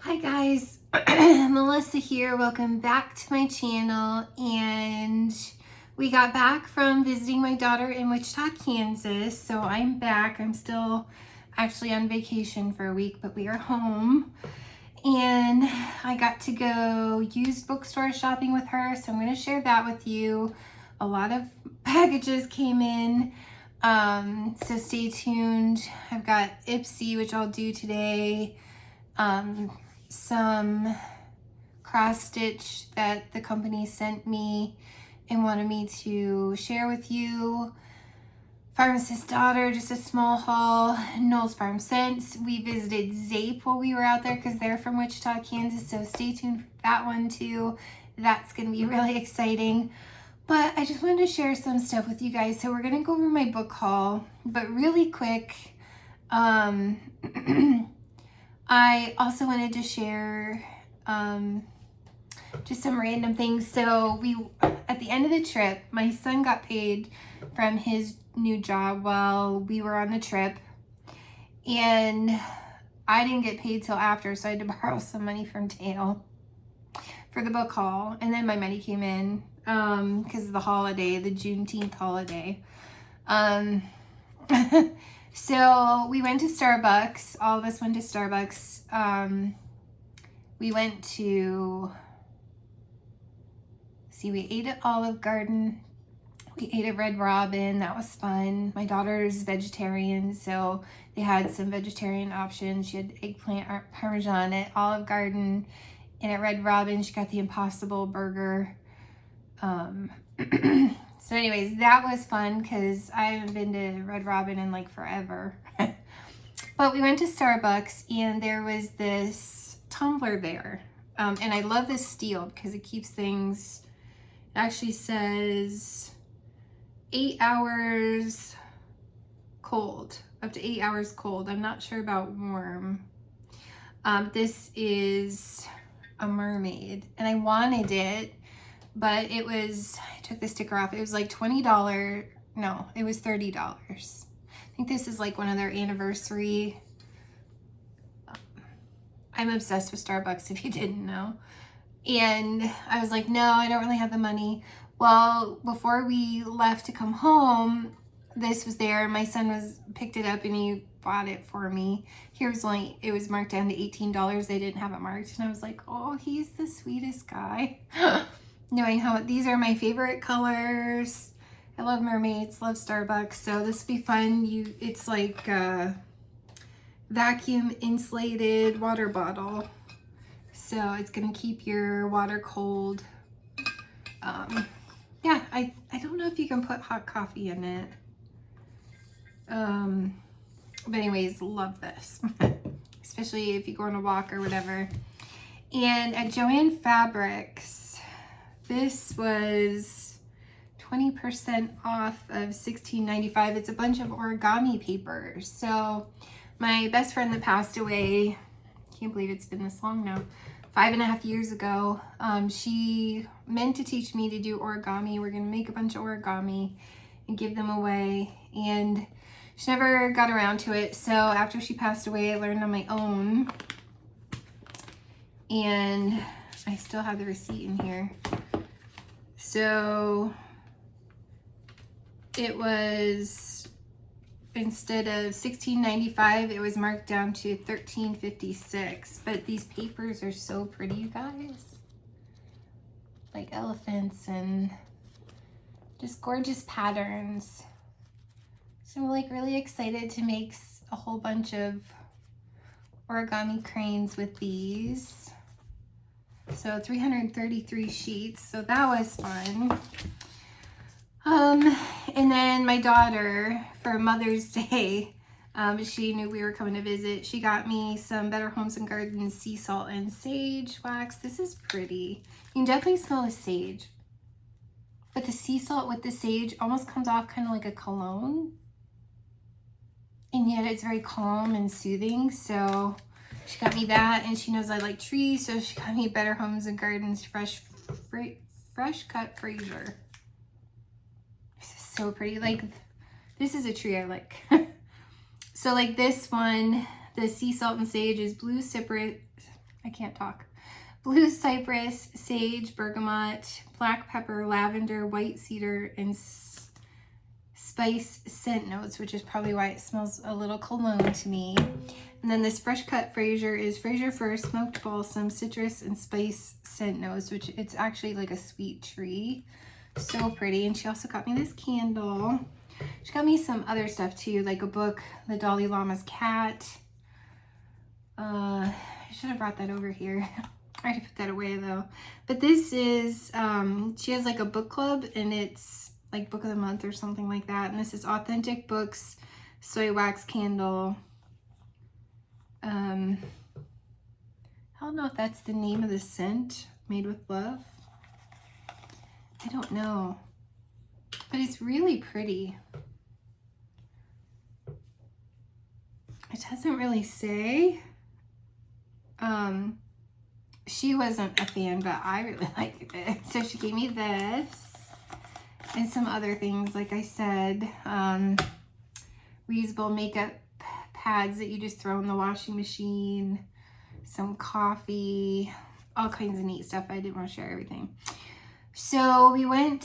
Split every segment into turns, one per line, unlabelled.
Hi guys, Melissa here. Welcome back to my channel. And we got back from visiting my daughter in Wichita, Kansas. So I'm back. I'm still actually on vacation for a week, but we are home. And I got to go used bookstore shopping with her. So I'm going to share that with you. A lot of packages came in. So stay tuned. I've got Ipsy, which I'll do today. Some cross stitch that the company sent me and wanted me to share with you. Pharmacist's Daughter, just a small haul. Noel's Farm Scents. We visited Zape while we were out there because they're from Wichita, Kansas, so stay tuned for that one too. That's going to be really exciting. But I just wanted to share some stuff with you guys. So we're going to go over my book haul, but really quick. I also wanted to share just some random things. So at the end of the trip, my son got paid from his new job while we were on the trip. And I didn't get paid till after, so I had to borrow some money from Dale for the book haul. And then my money came in because of the holiday, the Juneteenth holiday. So we went to Starbucks. All of us went to Starbucks. We went to, we ate at Olive Garden. We ate at Red Robin. That was fun. My daughter's vegetarian, so they had some vegetarian options. She had eggplant parmesan at Olive Garden, and at Red Robin, she got the Impossible Burger. So anyways, that was fun because I haven't been to Red Robin in like forever. But we went to Starbucks and there was this tumbler there. And I love this steel because it keeps things, it actually says 8 hours cold, up to 8 hours cold. I'm not sure about warm. This is a mermaid and I wanted it. But it was, I took the sticker off. It was like $20. No, it was $30. I think this is like one of their anniversary. I'm obsessed with Starbucks if you didn't know. And I was like, no, I don't really have the money. Well, before we left to come home, this was there. My son picked it up and he bought it for me. It was marked down to $18. They didn't have it marked. And I was like, oh, he's the sweetest guy. Knowing how these are my favorite colors. I love mermaids, love Starbucks, so this will be fun. It's like a vacuum insulated water bottle, so it's gonna keep your water cold. Yeah, I don't know if you can put hot coffee in it. But anyways, love this, especially if you go on a walk or whatever. And at Joann Fabrics, this was 20% off of $16.95. It's a bunch of origami papers. So my best friend that passed away, can't believe it's been this long now, 5.5 years ago, she meant to teach me to do origami. We're gonna make a bunch of origami and give them away. And she never got around to it. So after she passed away, I learned on my own. And I still have the receipt in here. So it was, instead of $16.95, it was marked down to $13.56. But these papers are so pretty, you guys. Like elephants and just gorgeous patterns. So I'm like really excited to make a whole bunch of origami cranes with these. So 333 sheets, so that was fun. And then my daughter, for Mother's Day, she knew we were coming to visit. She got me some Better Homes and Gardens sea salt and sage wax. This is pretty. You can definitely smell the sage. But the sea salt with the sage almost comes off kind of like a cologne. And yet it's very calm and soothing, so she got me that, and she knows I like trees, so she got me Better Homes and Gardens fresh cut Fraser. This is so pretty. Like, this is a tree I like. So like this one, the sea salt and sage is blue cypress, I can't talk. Blue cypress, sage, bergamot, black pepper, lavender, white cedar, and spice scent notes, which is probably why it smells a little cologne to me. And then this fresh cut Fraser is Fraser Fir, smoked balsam, citrus, and spice scent notes, which it's actually like a sweet tree. So pretty. And she also got me this candle. She got me some other stuff too, like a book, The Dalai Lama's Cat. I should have brought that over here. I had to put that away though. But this is, she has like a book club, and it's like book of the month or something like that. And this is Authentic Books Soy Wax Candle. I don't know if that's the name of the scent, Made with Love. I don't know, but it's really pretty. It doesn't really say. She wasn't a fan, but I really liked it. So she gave me this and some other things, like I said, reusable makeup pads that you just throw in the washing machine, some coffee, all kinds of neat stuff. I didn't want to share everything. So we went,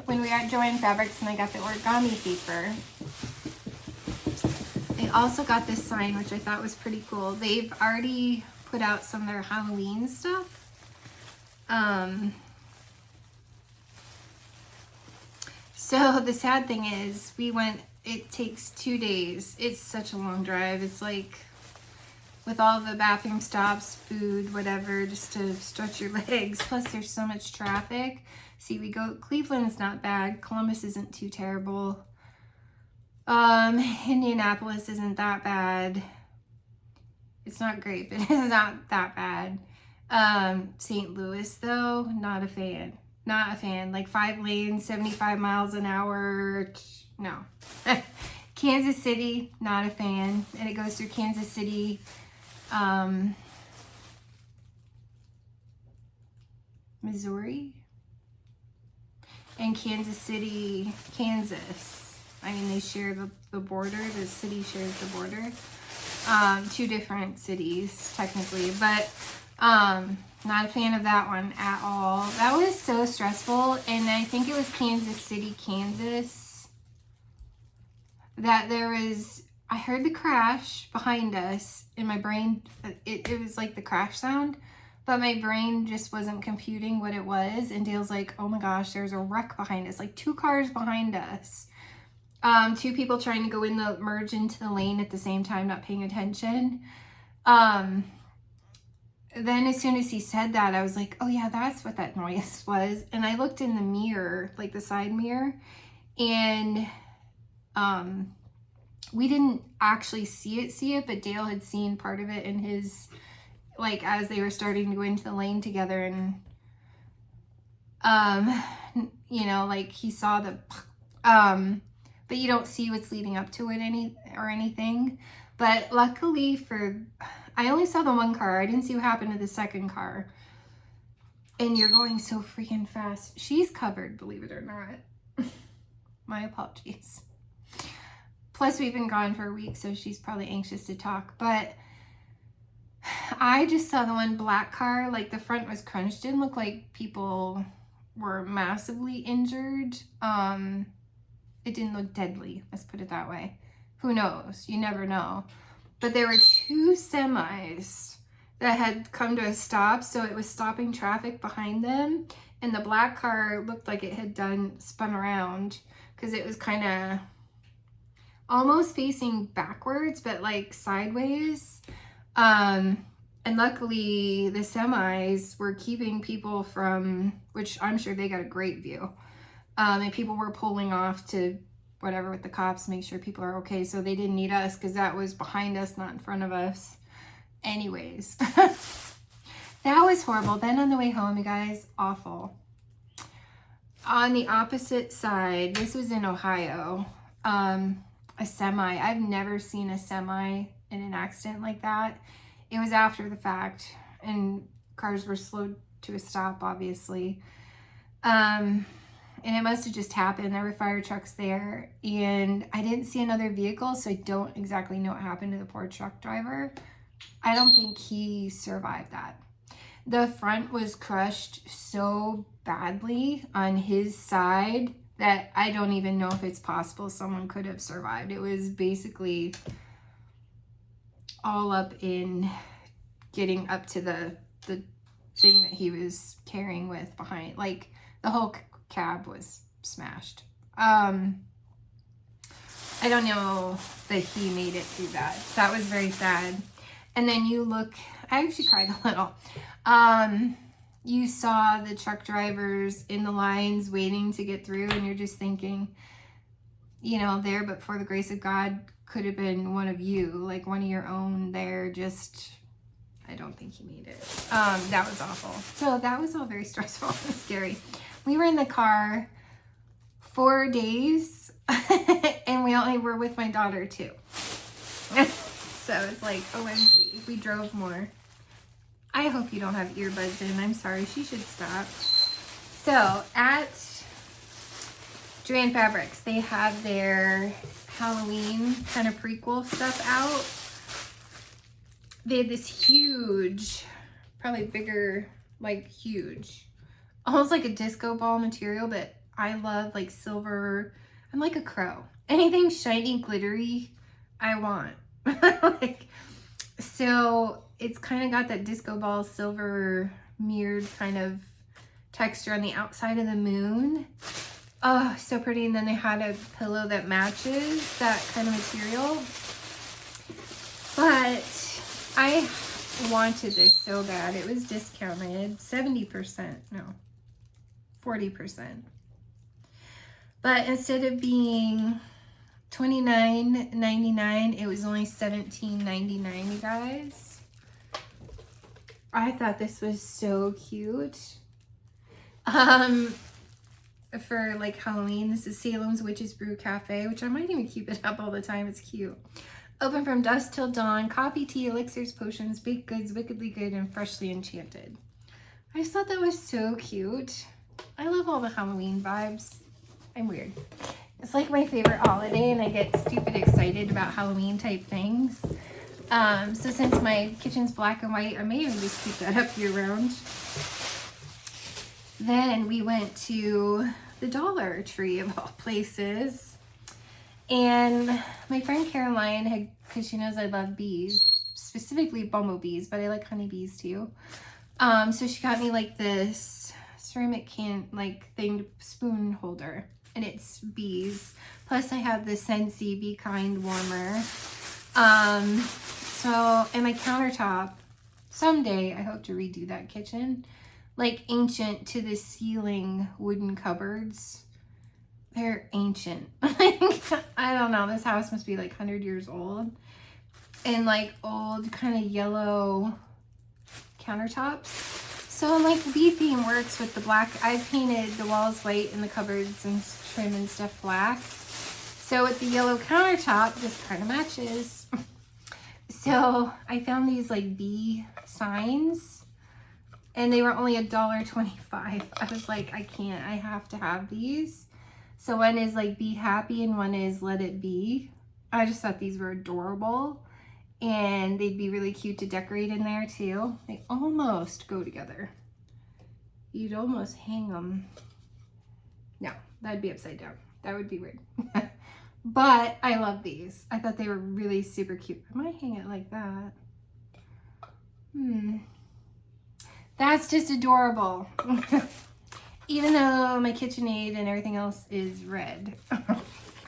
when we were at Joann Fabrics, and I got the origami paper. I also got this sign, which I thought was pretty cool. They've already put out some of their Halloween stuff. So the sad thing is, we went, it takes 2 days. It's such a long drive. It's like, with all the bathroom stops, food, whatever, just to stretch your legs. Plus there's so much traffic. See, we go, Cleveland's not bad. Columbus isn't too terrible. Indianapolis isn't that bad. It's not great, but it's not that bad. St. Louis though, not a fan. Not a fan. Like 5 lanes, 75 miles an hour. No. Kansas City, not a fan. And it goes through Kansas City, Missouri, and Kansas City, Kansas. I mean, they share the border. The city shares the border. 2 different cities, technically. But not a fan of that one at all. That was so stressful. And I think it was Kansas City, Kansas, that there was, I heard the crash behind us in my brain. It was like the crash sound, but my brain just wasn't computing what it was. And Dale's like, oh my gosh, there's a wreck behind us, like 2 cars behind us. 2 people trying to go in the, merge into the lane at the same time, not paying attention. Then as soon as he said that, I was like, oh yeah, that's what that noise was. And I looked in the mirror, like the side mirror, and we didn't actually see it, but Dale had seen part of it in his, like, as they were starting to go into the lane together, and you know, like he saw the but you don't see what's leading up to it anything. But luckily I only saw the 1 car. I didn't see what happened to the 2nd car. And you're going so freaking fast. She's covered, believe it or not. My apologies. Plus, we've been gone for a week, so she's probably anxious to talk. But I just saw the 1 black car. Like, the front was crunched. Didn't look like people were massively injured. It didn't look deadly. Let's put it that way. Who knows? You never know. But there were 2 semis that had come to a stop, so it was stopping traffic behind them. And the black car looked like it had spun around, because it was kind of almost facing backwards, but like sideways. And luckily the semis were keeping people from, which I'm sure they got a great view. And people were pulling off to whatever with the cops, make sure people are okay. So they didn't need us, because that was behind us, not in front of us. Anyways, that was horrible. Then on the way home, you guys, awful. On the opposite side, this was in Ohio, a semi. I've never seen a semi in an accident like that. It was after the fact, and cars were slowed to a stop, obviously. And it must have just happened. There were fire trucks there, and I didn't see another vehicle, so I don't exactly know what happened to the poor truck driver. I don't think he survived that. The front was crushed so badly on his side that I don't even know if it's possible someone could have survived. It was basically all up in getting up to the thing that he was carrying with behind. Like, the whole cab was smashed. I don't know that he made it through that. That was very sad. And then you look, I actually cried a little. You saw the truck drivers in the lines waiting to get through, and you're just thinking, you know, there, but for the grace of God, could have been one of you, like one of your own there. Just, I don't think he made it. That was awful. So that was all very stressful and scary. We were in the car 4 days, and we only were with my daughter too. So it's like, OMG, we drove more. I hope you don't have earbuds in. I'm sorry, she should stop. So at Joann Fabrics, they have their Halloween kind of prequel stuff out. They had this huge, probably bigger, like huge, almost like a disco ball material, but I love like silver. I'm like a crow. Anything shiny, glittery, I want. Like, so it's kind of got that disco ball silver mirrored kind of texture on the outside of the moon. Oh, so pretty. And then they had a pillow that matches that kind of material. But I wanted this so bad. It was discounted 70%, no, 40%. But instead of being $29.99, it was only $17.99, you guys. I thought this was so cute. For like Halloween, this is Salem's Witch's Brew Cafe, which I might even keep it up all the time. It's cute. Open from dusk till dawn. Coffee, tea, elixirs, potions, baked goods, wickedly good, and freshly enchanted. I just thought that was so cute. I love all the Halloween vibes. I'm weird. It's like my favorite holiday, and I get stupid excited about Halloween type things. So since my kitchen's black and white, I may even just keep that up year round. Then we went to the Dollar Tree of all places. And my friend Caroline had, because she knows I love bees, specifically bumblebees, but I like honeybees too. So she got me like this ceramic spoon holder. And it's bees. Plus I have the Scentsy Be Kind warmer. So, and my countertop, someday I hope to redo that kitchen. Like ancient to the ceiling wooden cupboards. They're ancient. I don't know. This house must be like 100 years old. And like old kind of yellow countertops. So like bee theme works with the black. I painted the walls white and the cupboards and trim and stuff black. So with the yellow countertop, this kind of matches. So I found these like bee signs, and they were only $1.25. I was like, I can't. I have to have these. So one is like Be Happy and one is Let It Be. I just thought these were adorable. And they'd be really cute to decorate in there too. They almost go together. You'd almost hang them. No, that'd be upside down. That would be weird. But I love these. I thought they were really super cute. I might hang it like that. That's just adorable. Even though my KitchenAid and everything else is red.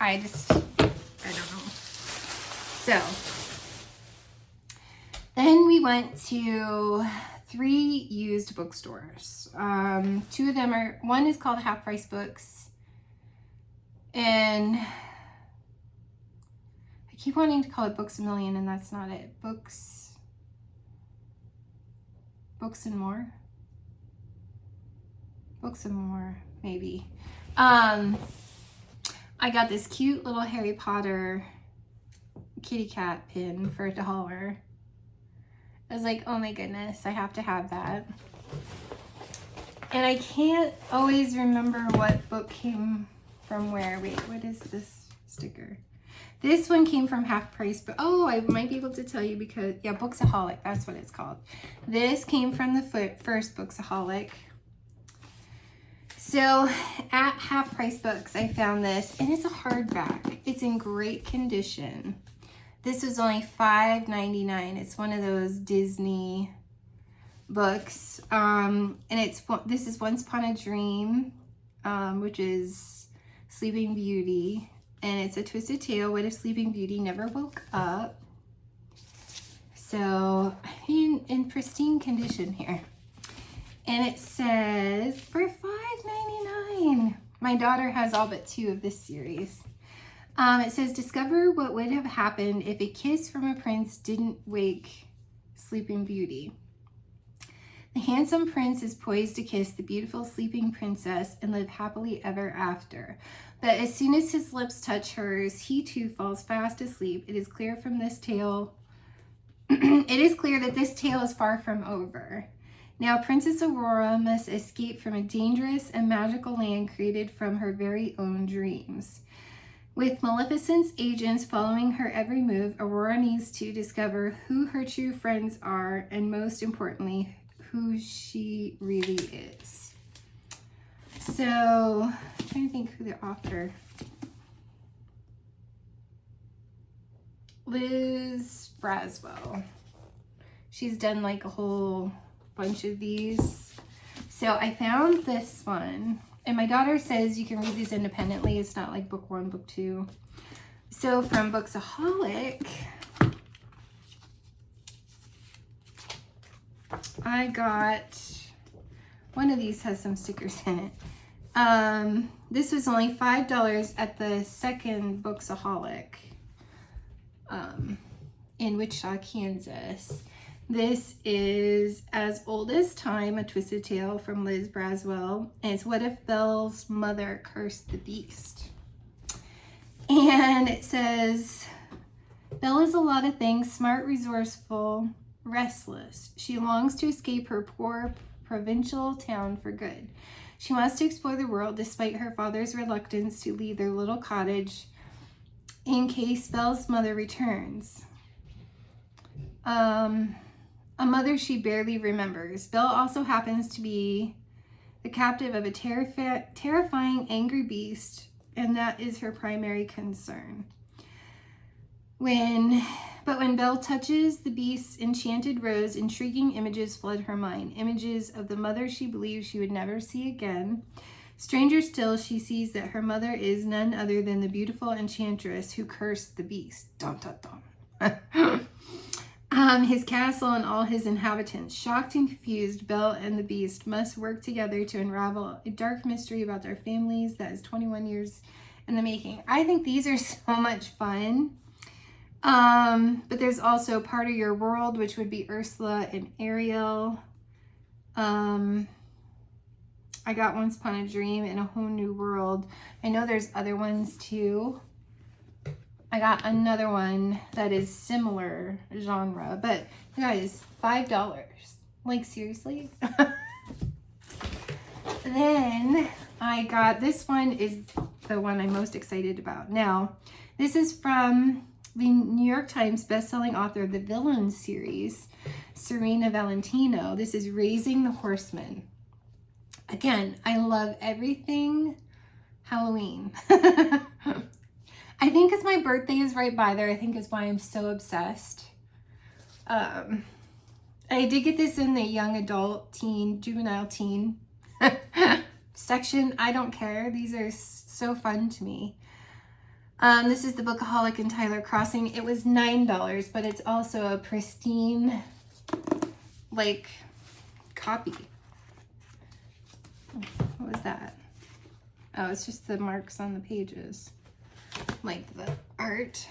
I don't know. So then we went to 3 used bookstores. 2 of them are, one is called Half Price Books. And I keep wanting to call it Books A Million, and that's not it. Books and More. Books and More, maybe. I got this cute little Harry Potter kitty cat pin for $1. I was like, oh my goodness, I have to have that. And I can't always remember what book came from where. Wait, what is this sticker? This one came from Half Price, but oh, I might be able to tell you because, yeah, Booksaholic, that's what it's called. This came from the first Booksaholic. So at Half Price Books, I found this, and it's a hardback. It's in great condition. This was only $5.99. It's one of those Disney books, and this is Once Upon a Dream, which is Sleeping Beauty, and it's a twisted tale. What if Sleeping Beauty never woke up? So in pristine condition here, and it says for $5.99. My daughter has all but 2 of this series. It says, discover what would have happened if a kiss from a prince didn't wake Sleeping Beauty. The handsome prince is poised to kiss the beautiful sleeping princess and live happily ever after. But as soon as his lips touch hers, he too falls fast asleep. It is clear from this tale, it is clear that this tale is far from over. Now Princess Aurora must escape from a dangerous and magical land created from her very own dreams. With Maleficent's agents following her every move, Aurora needs to discover who her true friends are, and most importantly, who she really is. So, I'm trying to think who the author. Liz Braswell. She's done like a whole bunch of these. So I found this one. And my daughter says you can read these independently. It's not like book 1, book 2. So from Booksaholic, I got, one of these has some stickers in it. This was only $5 at the second Booksaholic in Wichita, Kansas. This is As Old as Time, a twisted tale from Liz Braswell. And it's What If Belle's Mother Cursed the Beast. And it says, Belle is a lot of things, smart, resourceful, restless. She longs to escape her poor provincial town for good. She wants to explore the world despite her father's reluctance to leave their little cottage in case Belle's mother returns. A mother she barely remembers. Belle also happens to be the captive of a terrifying, angry beast, and that is her primary concern. But when Belle touches the beast's enchanted rose, intriguing images flood her mind. Images of the mother she believes she would never see again. Stranger still, she sees that her mother is none other than the beautiful enchantress who cursed the beast. Dun, dun, dun. His castle and all his inhabitants. Shocked and confused, Belle and the beast must work together to unravel a dark mystery about their families that is 21 years in the making. I think these are so much fun. But there's also Part of Your World, which would be Ursula and Ariel. I got Once Upon a Dream in a Whole New World. I know there's other ones too. I got another one that is similar genre, but you guys, $5. Like, seriously? Then I got, this one is the one I'm most excited about. Now, this is from the New York Times bestselling author of the Villain series, Serena Valentino. This is Raising the Horseman. Again, I love everything Halloween. I think because my birthday is right by there, I think is why I'm so obsessed. I did get this in the young adult, teen, juvenile teen section. I don't care. These are so fun to me. This is the Bookaholic and Tyler Crossing. It was $9, but it's also a pristine, like, copy. What was that? Oh, it's just the marks on the pages. Like the art.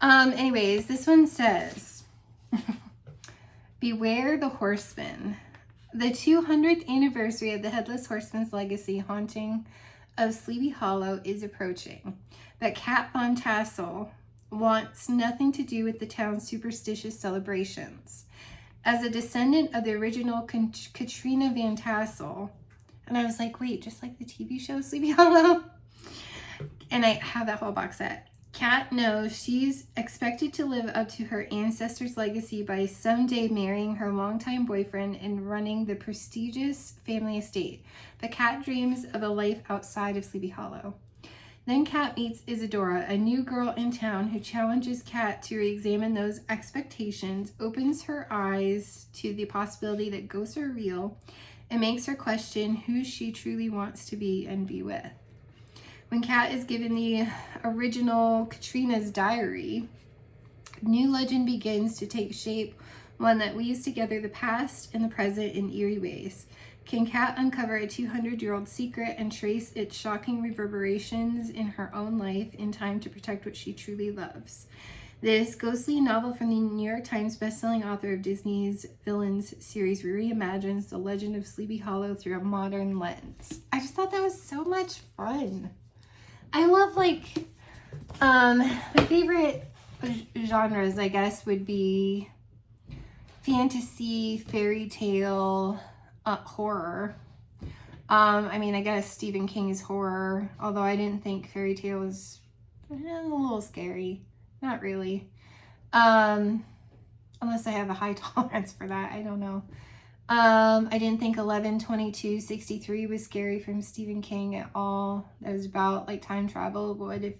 Anyways, this one says, Beware the Horseman. The 200th anniversary of the Headless Horseman's legacy haunting of Sleepy Hollow is approaching. But Cat Von Tassel wants nothing to do with the town's superstitious celebrations. As a descendant of the original Katrina Van Tassel, and I was like, wait, just like the TV show Sleepy Hollow? and I have that whole box set. Kat knows she's expected to live up to her ancestors' legacy by someday marrying her longtime boyfriend and running the prestigious family estate. But Kat dreams of a life outside of Sleepy Hollow. Then Kat meets Isadora, a new girl in town who challenges Kat to re-examine those expectations, opens her eyes to the possibility that ghosts are real, and makes her question who she truly wants to be and be with. When Kat is given the original Katrina's diary, new legend begins to take shape, one that weaves together the past and the present in eerie ways. Can Kat uncover a 200-year-old secret and trace its shocking reverberations in her own life in time to protect what she truly loves? This ghostly novel from the New York Times bestselling author of Disney's Villains series reimagines the legend of Sleepy Hollow through a modern lens. I just thought that was so much fun. I love, like, my favorite genres, I guess, would be fantasy, fairy tale, horror. I mean, I guess Stephen King is horror, although I didn't think fairy tale was a little scary. Not really. Unless I have a high tolerance for that. I don't know. I didn't think 11/22/63 was scary from Stephen King at all. That was about, like, time travel. What if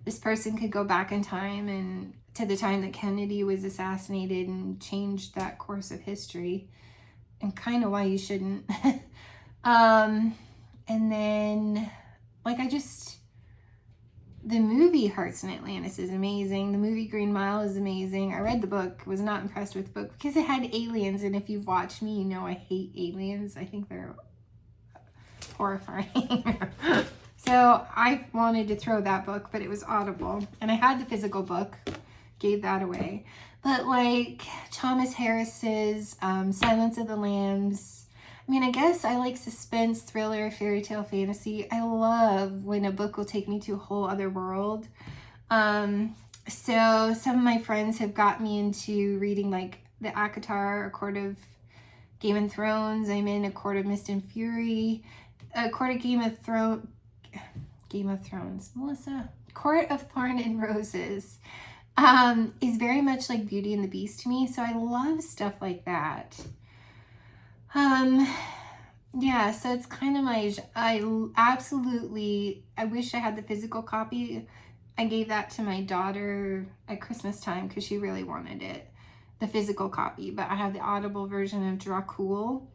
this person could go back in time and to the time that Kennedy was assassinated and changed that course of history? And kind of why you shouldn't. And then, like, the movie Hearts in Atlantis is amazing. The movie Green Mile is amazing. I read the book, was not impressed with the book because it had aliens, and if you've watched me, you know I hate aliens. I think they're horrifying. So I wanted to throw that book, but it was Audible, and I had the physical book, gave that away. But, like, Thomas Harris's Silence of the Lambs. I mean, I guess I like suspense, thriller, fairy tale, fantasy. I love when a book will take me to a whole other world. So some of my friends have got me into reading, like, the ACOTAR, A Court of Game of Thrones. I'm in A Court of Mist and Fury. A Court of Game of Thrones, Melissa. Court of Thorn and Roses. Is very much like Beauty and the Beast to me, so I love stuff like that. Yeah, so it's kind of I wish I had the physical copy. I gave that to my daughter at Christmas time because she really wanted it, the physical copy, but I have the Audible version of Dracul,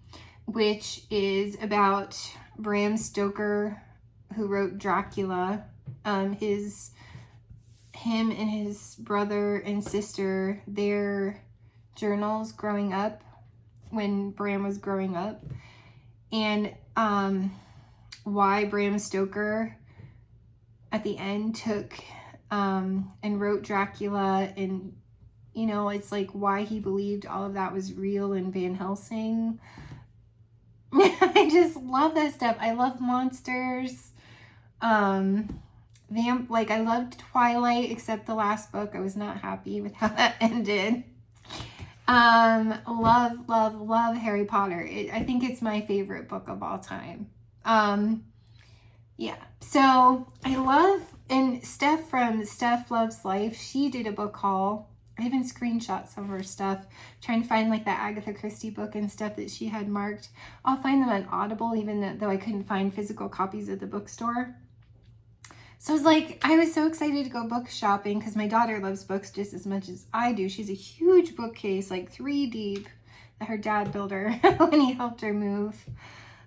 which is about Bram Stoker, who wrote Dracula. Him and his brother and sister, their journals growing up when Bram was growing up, and why Bram Stoker at the end took and wrote Dracula, and, you know, it's like why he believed all of that was real in Van Helsing. I just love that stuff. I love monsters. Like, I loved Twilight, except the last book. I was not happy with how that ended. Love Harry Potter. I think it's my favorite book of all time. Yeah. So I love, and Steph from Steph Loves Life, she did a book haul. I even screenshot some of her stuff, trying to find, like, that Agatha Christie book and stuff that she had marked. I'll find them on Audible, even though I couldn't find physical copies at the bookstore. So I was so excited to go book shopping because my daughter loves books just as much as I do. She's a huge bookcase, like 3 deep, that her dad built her when he helped her move.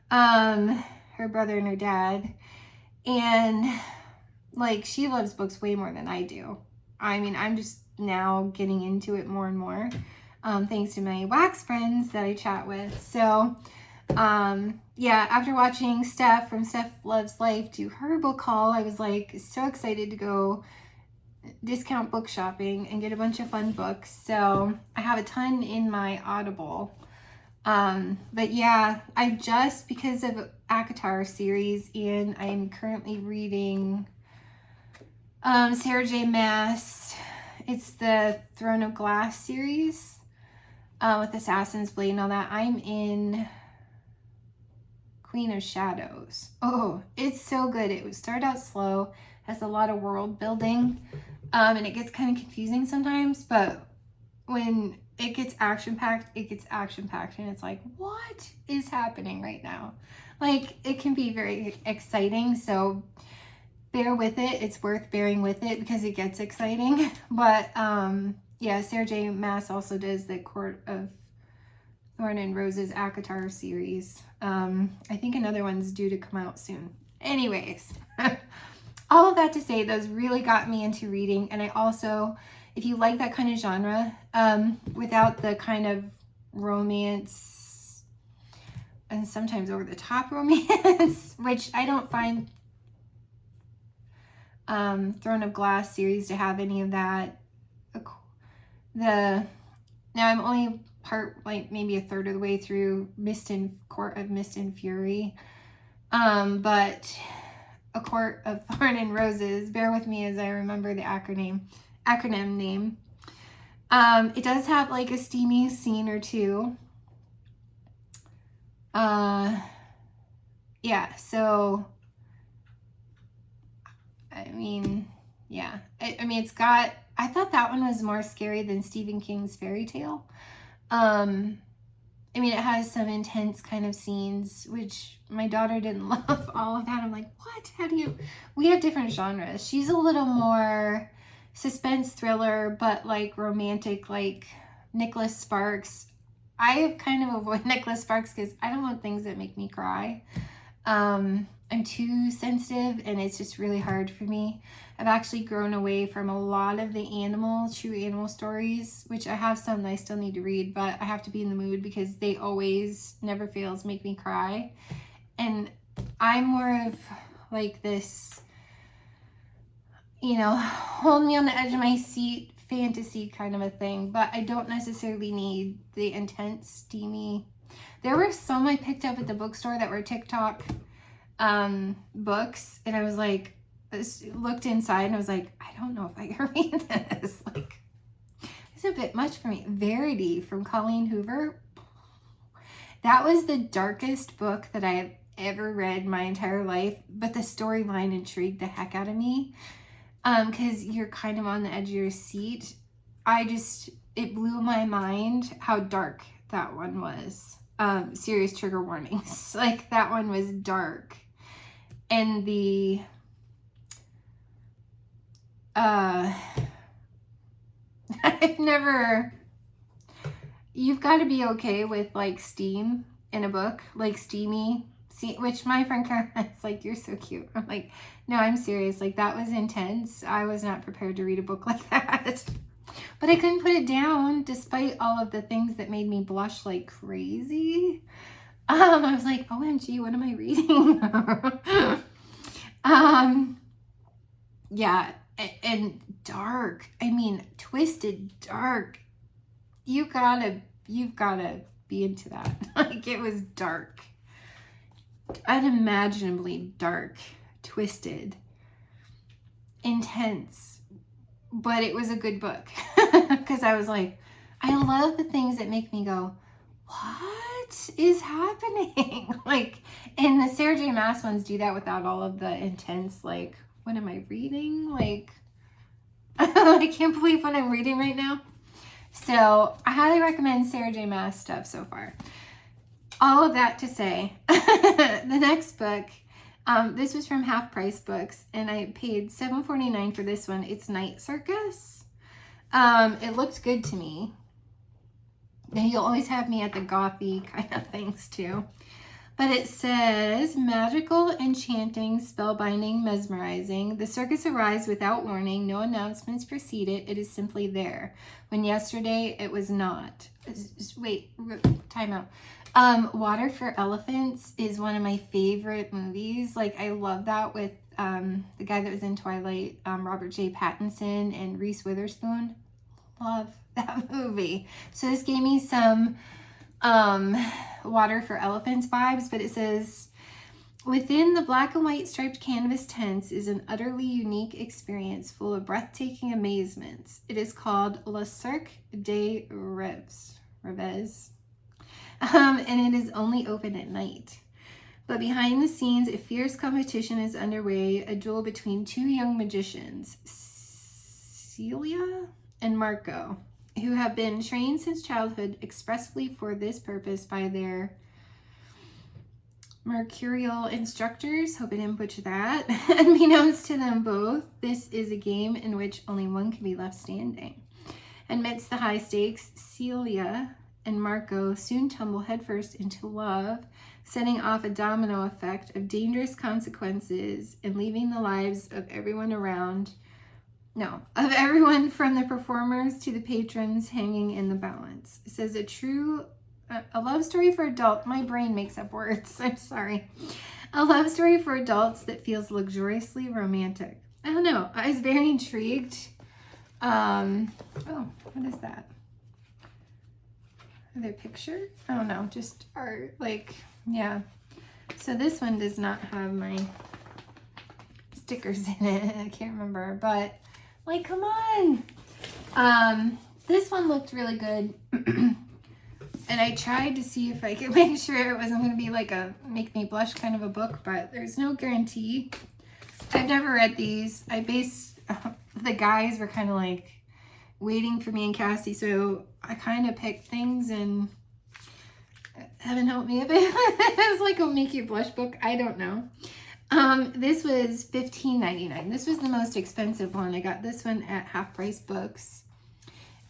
Her brother and her dad. And, like, she loves books way more than I do. I mean, I'm just now getting into it more and more, thanks to my wax friends that I chat with. So, yeah, after watching Steph from Steph Loves Life do her book haul, I was, like, so excited to go discount book shopping and get a bunch of fun books. So I have a ton in my Audible. But yeah, because of ACOTAR series, and I'm currently reading Sarah J. Maas. It's the Throne of Glass series with Assassin's Blade and all that. I'm in Queen of Shadows. Oh, it's so good. It would start out slow, has a lot of world building, and it gets kind of confusing sometimes, but when it gets action-packed, it gets action-packed, and it's like, what is happening right now? Like, it can be very exciting, so bear with it. It's worth bearing with it because it gets exciting. But yeah, Sarah J. Maas also does the Court of Thorn and Roses ACOTAR series. I think another one's due to come out soon. Anyways, all of that to say, those really got me into reading. And I also, if you like that kind of genre, without the kind of romance and sometimes over the top romance, which I don't find Throne of Glass series to have any of that. Now I'm only like maybe a third of the way through Court of Mist and Fury, but A Court of Thorn and Roses, bear with me as I remember the acronym name. It does have like a steamy scene or two. Yeah, so I mean, yeah. I mean, I thought that one was more scary than Stephen King's Fairy Tale. I mean, it has some intense kind of scenes, which my daughter didn't love all of that. I'm like, what? We have different genres. She's a little more suspense thriller, but like romantic, like Nicholas Sparks. I kind of avoid Nicholas Sparks because I don't want things that make me cry. I'm too sensitive and it's just really hard for me. I've actually grown away from a lot of the true animal stories, which I have some that I still need to read, but I have to be in the mood because they always, never fails, make me cry. And I'm more of like this, hold me on the edge of my seat fantasy kind of a thing, but I don't necessarily need the intense, steamy. There were some I picked up at the bookstore that were TikTok books, and I was like, looked inside and I was like, I don't know if I can read this. Like, it's a bit much for me. Verity from Colleen Hoover. That was the darkest book that I have ever read my entire life, but the storyline intrigued the heck out of me, because you're kind of on the edge of your seat. It blew my mind how dark that one was. Serious trigger warnings. Like, that one was dark. And you've got to be okay with like steam in a book, like steamy, which my friend Caroline's like, you're so cute. I'm like, no, I'm serious. Like, that was intense. I was not prepared to read a book like that. But I couldn't put it down despite all of the things that made me blush like crazy. I was like, OMG, what am I reading? Yeah, and dark. I mean, twisted dark. You've gotta be into that. Like, it was dark. Unimaginably dark, twisted, intense. But it was a good book. Because I was like, I love the things that make me go, what is happening? Like, and the Sarah J. Maas ones do that without all of the intense, like, what am I reading? Like, I can't believe what I'm reading right now. So I highly recommend Sarah J. Maas stuff so far. All of that to say, the next book, this was from Half Price Books, and I paid $7.49 for this one. It's Night Circus. It looked good to me. You'll always have me at the gothy kind of things too. But it says, magical, enchanting, spellbinding, mesmerizing. The circus arrives without warning. No announcements precede it. It is simply there. When yesterday it was not. Wait, time out. Water for Elephants is one of my favorite movies. Like, I love that with the guy that was in Twilight, Robert J. Pattinson and Reese Witherspoon. Love that movie. So this gave me some Water for Elephants vibes, but it says, within the black and white striped canvas tents is an utterly unique experience full of breathtaking amazements. It is called Le Cirque des Rêves. And it is only open at night. But behind the scenes, a fierce competition is underway, a duel between two young magicians, Celia and Marco, who have been trained since childhood expressly for this purpose by their mercurial instructors. Hope I didn't butcher that. Unbeknownst to them both, this is a game in which only one can be left standing. Amidst the high stakes, Celia and Marco soon tumble headfirst into love, setting off a domino effect of dangerous consequences and leaving the lives of everyone from the performers to the patrons hanging in the balance. It says a love story for adults. My brain makes up words. I'm sorry. A love story for adults that feels luxuriously romantic. I don't know. I was very intrigued. Oh, what is that? Their picture? Oh no, just art. Like, yeah. So this one does not have my stickers in it. I can't remember, but like, come on. This one looked really good. And I tried to see if I could make sure it wasn't going to be like a make me blush kind of a book, but there's no guarantee. I've never read these. The guys were kind of like waiting for me and Cassie, so I kind of picked things and haven't helped me a bit. It's like a make you blush book. I don't know. This was $15.99. This was the most expensive one. I got this one at Half Price Books,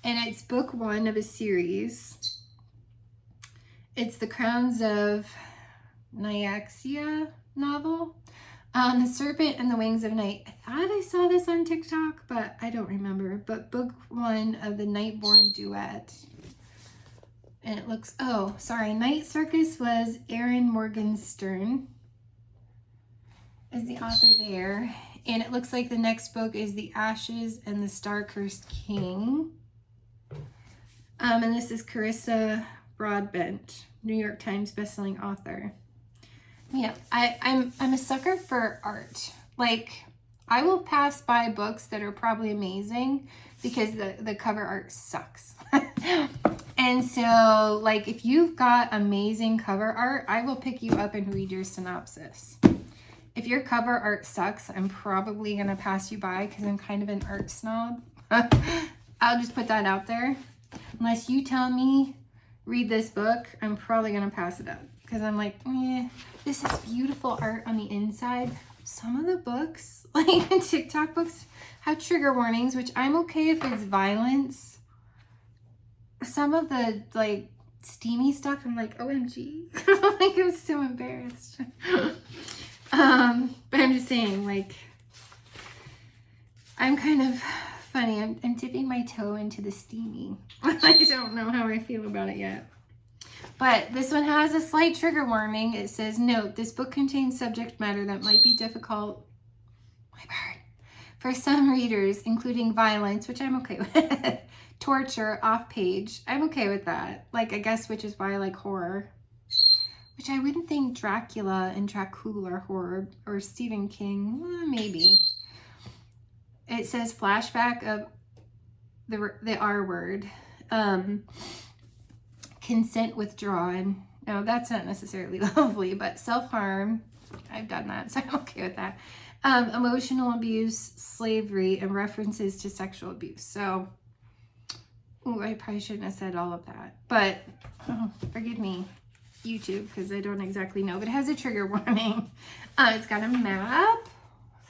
and it's book 1 of a series. It's the Crowns of Nyaxia novel. The Serpent and the Wings of Night. I thought I saw this on TikTok, but I don't remember. But book 1 of the Nightborn duet. And it looks, Night Circus was Erin Morgenstern is the author there. And it looks like the next book is The Ashes and the Star-Cursed King. And this is Carissa Broadbent, New York Times bestselling author. Yeah, I'm a sucker for art. Like, I will pass by books that are probably amazing because the cover art sucks. And so, like, if you've got amazing cover art, I will pick you up and read your synopsis. If your cover art sucks, I'm probably going to pass you by because I'm kind of an art snob. I'll just put that out there. Unless you tell me, read this book, I'm probably going to pass it up. Because I'm like, this is beautiful art on the inside. Some of the books, like TikTok books, have trigger warnings, which I'm okay if it's violence. Some of the, like, steamy stuff, I'm like, OMG. Like, I'm so embarrassed. But I'm just saying, like, I'm kind of funny. I'm dipping my toe into the steamy. I don't know how I feel about it yet. But this one has a slight trigger warning. It says, note, this book contains subject matter that might be difficult for some readers, including violence, which I'm okay with, torture, off-page. I'm okay with that. Like, I guess, which is why I like horror. Which I wouldn't think Dracula and Dracula are horror, or Stephen King, maybe. It says flashback of the R word. Consent withdrawn. No, that's not necessarily lovely, but self-harm. I've done that, so I'm okay with that. Emotional abuse, slavery, and references to sexual abuse. So, I probably shouldn't have said all of that. But, forgive me, YouTube, because I don't exactly know. But it has a trigger warning. It's got a map.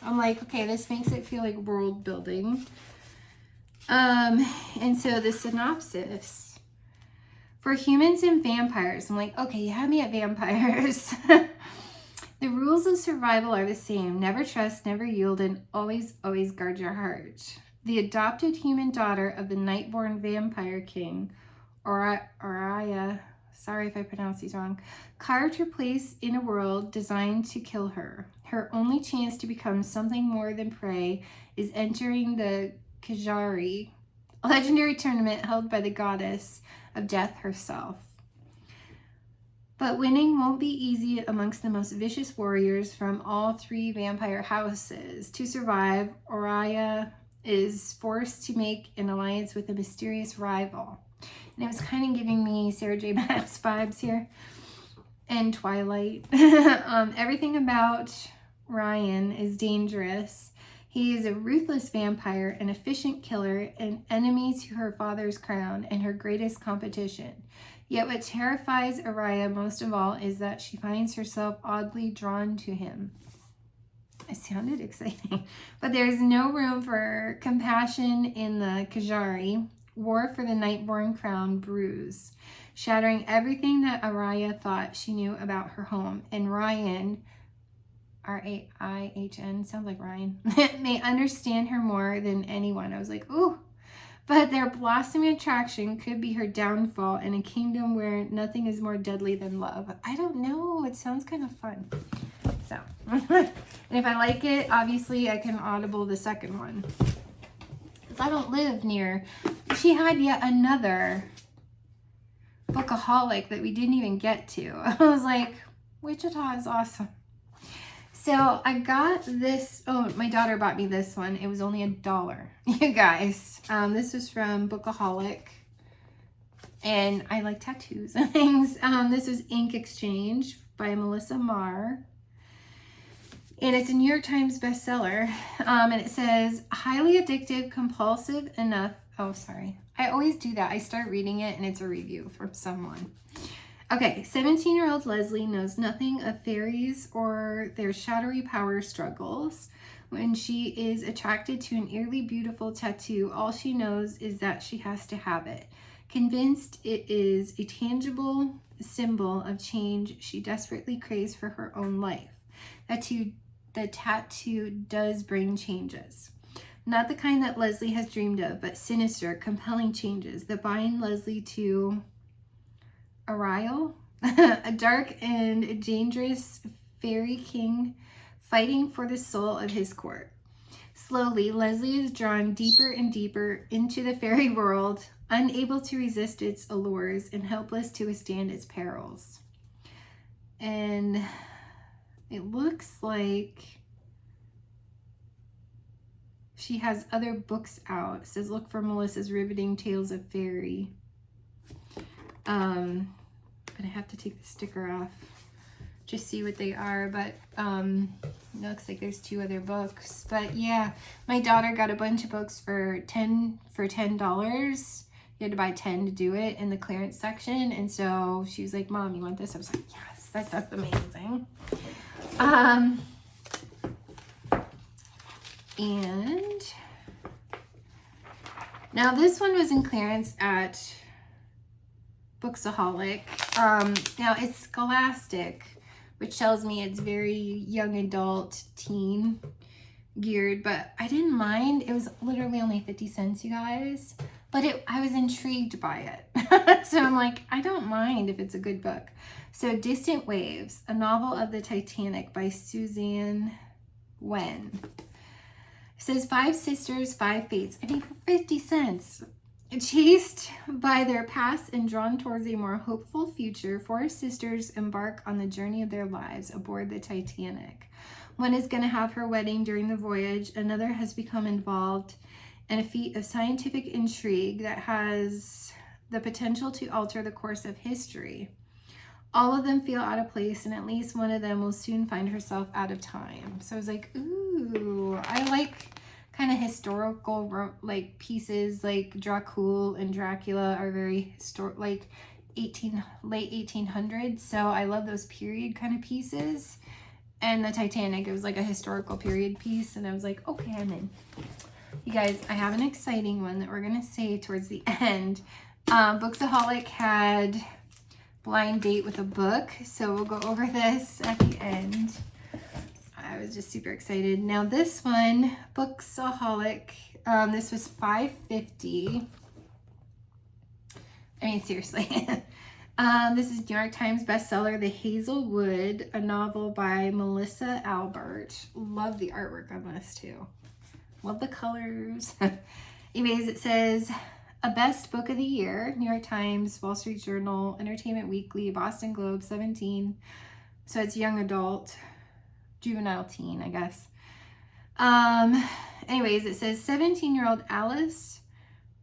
I'm like, okay, this makes it feel like world building. And so the synopsis. For humans and vampires, I'm like, okay, you have me at vampires. The rules of survival are the same. Never trust, never yield, and always, always guard your heart. The adopted human daughter of the Nightborn vampire king, Oriya, sorry if I pronounce these wrong, carved her place in a world designed to kill her. Her only chance to become something more than prey is entering the Kajari, a legendary tournament held by the goddess of death herself. But winning won't be easy amongst the most vicious warriors from all 3 vampire houses. To survive, Oriya is forced to make an alliance with a mysterious rival. And it was kind of giving me Sarah J. Maas vibes here. and Twilight. Everything about Ryan is dangerous. He is a ruthless vampire, an efficient killer, an enemy to her father's crown, and her greatest competition. Yet what terrifies Araya most of all is that she finds herself oddly drawn to him. It sounded exciting. But there's no room for compassion in the Kajari. War for the Nightborn crown brews, shattering everything that Araya thought she knew about her home. And Ryan, R-A-I-H-N, sounds like Ryan, may understand her more than anyone. I was like, ooh. But their blossoming attraction could be her downfall in a kingdom where nothing is more deadly than love. I don't know. It sounds kind of fun. So, and if I like it, obviously I can audible the second one. Because I don't live near. She had yet another bookaholic that we didn't even get to. I was like, Wichita is awesome. So I got this. Oh, my daughter bought me this one. It was only $1, you guys. This was from Bookaholic. And I like tattoos and things. This was Ink Exchange by Melissa Marr. And it's a New York Times bestseller. And it says, highly addictive, compulsive enough. Oh, sorry. I always do that. I start reading it and it's a review from someone. Okay, 17-year-old Leslie knows nothing of fairies or their shadowy power struggles. When she is attracted to an eerily beautiful tattoo, all she knows is that she has to have it. Convinced it is a tangible symbol of change she desperately craves for her own life. The tattoo does bring changes. Not the kind that Leslie has dreamed of, but sinister, compelling changes that bind Leslie to Ariel, a dark and dangerous fairy king fighting for the soul of his court. Slowly, Leslie is drawn deeper and deeper into the fairy world, unable to resist its allures and helpless to withstand its perils. And it looks like she has other books out. It says, look for Melissa's riveting tales of fairy. But I have to take the sticker off, just see what they are. But it looks like there's 2 other books. But yeah, my daughter got a bunch of books for $10. You had to buy 10 to do it in the clearance section. And so she was like, Mom, you want this? I was like, yes, that's amazing. And now this one was in clearance at Booksaholic. Now it's Scholastic, which tells me it's very young adult, teen geared, but I didn't mind. It was literally only 50 cents, you guys, but I was intrigued by it. So I'm like, I don't mind if it's a good book. So Distant Waves, a novel of the Titanic by Suzanne Wen. It says 5 sisters, 5 fates. I mean, for 50 cents. Chased by their past and drawn towards a more hopeful future, 4 sisters embark on the journey of their lives aboard the Titanic. One is going to have her wedding during the voyage. Another has become involved in a feat of scientific intrigue that has the potential to alter the course of history. All of them feel out of place, and at least one of them will soon find herself out of time. So I was like, ooh, I like kind of historical like pieces. Like Dracul and Dracula are very historic, like late 1800s. So I love those period kind of pieces. And the Titanic, it was like a historical period piece, and I was like, okay, I'm in. You guys, I have an exciting one that we're gonna say towards the end. Booksaholic had blind date with a book, so we'll go over this at the end. I was just super excited. Now this one, Booksaholic, this was $5.50. I mean, seriously. This is New York Times bestseller, The Hazelwood, a novel by Melissa Albert. Love the artwork on this too. Love the colors. Anyways, it says, a best book of the year, New York Times, Wall Street Journal, Entertainment Weekly, Boston Globe, 17. So it's young adult, juvenile teen, I guess. Anyways, it says 17-year-old Alice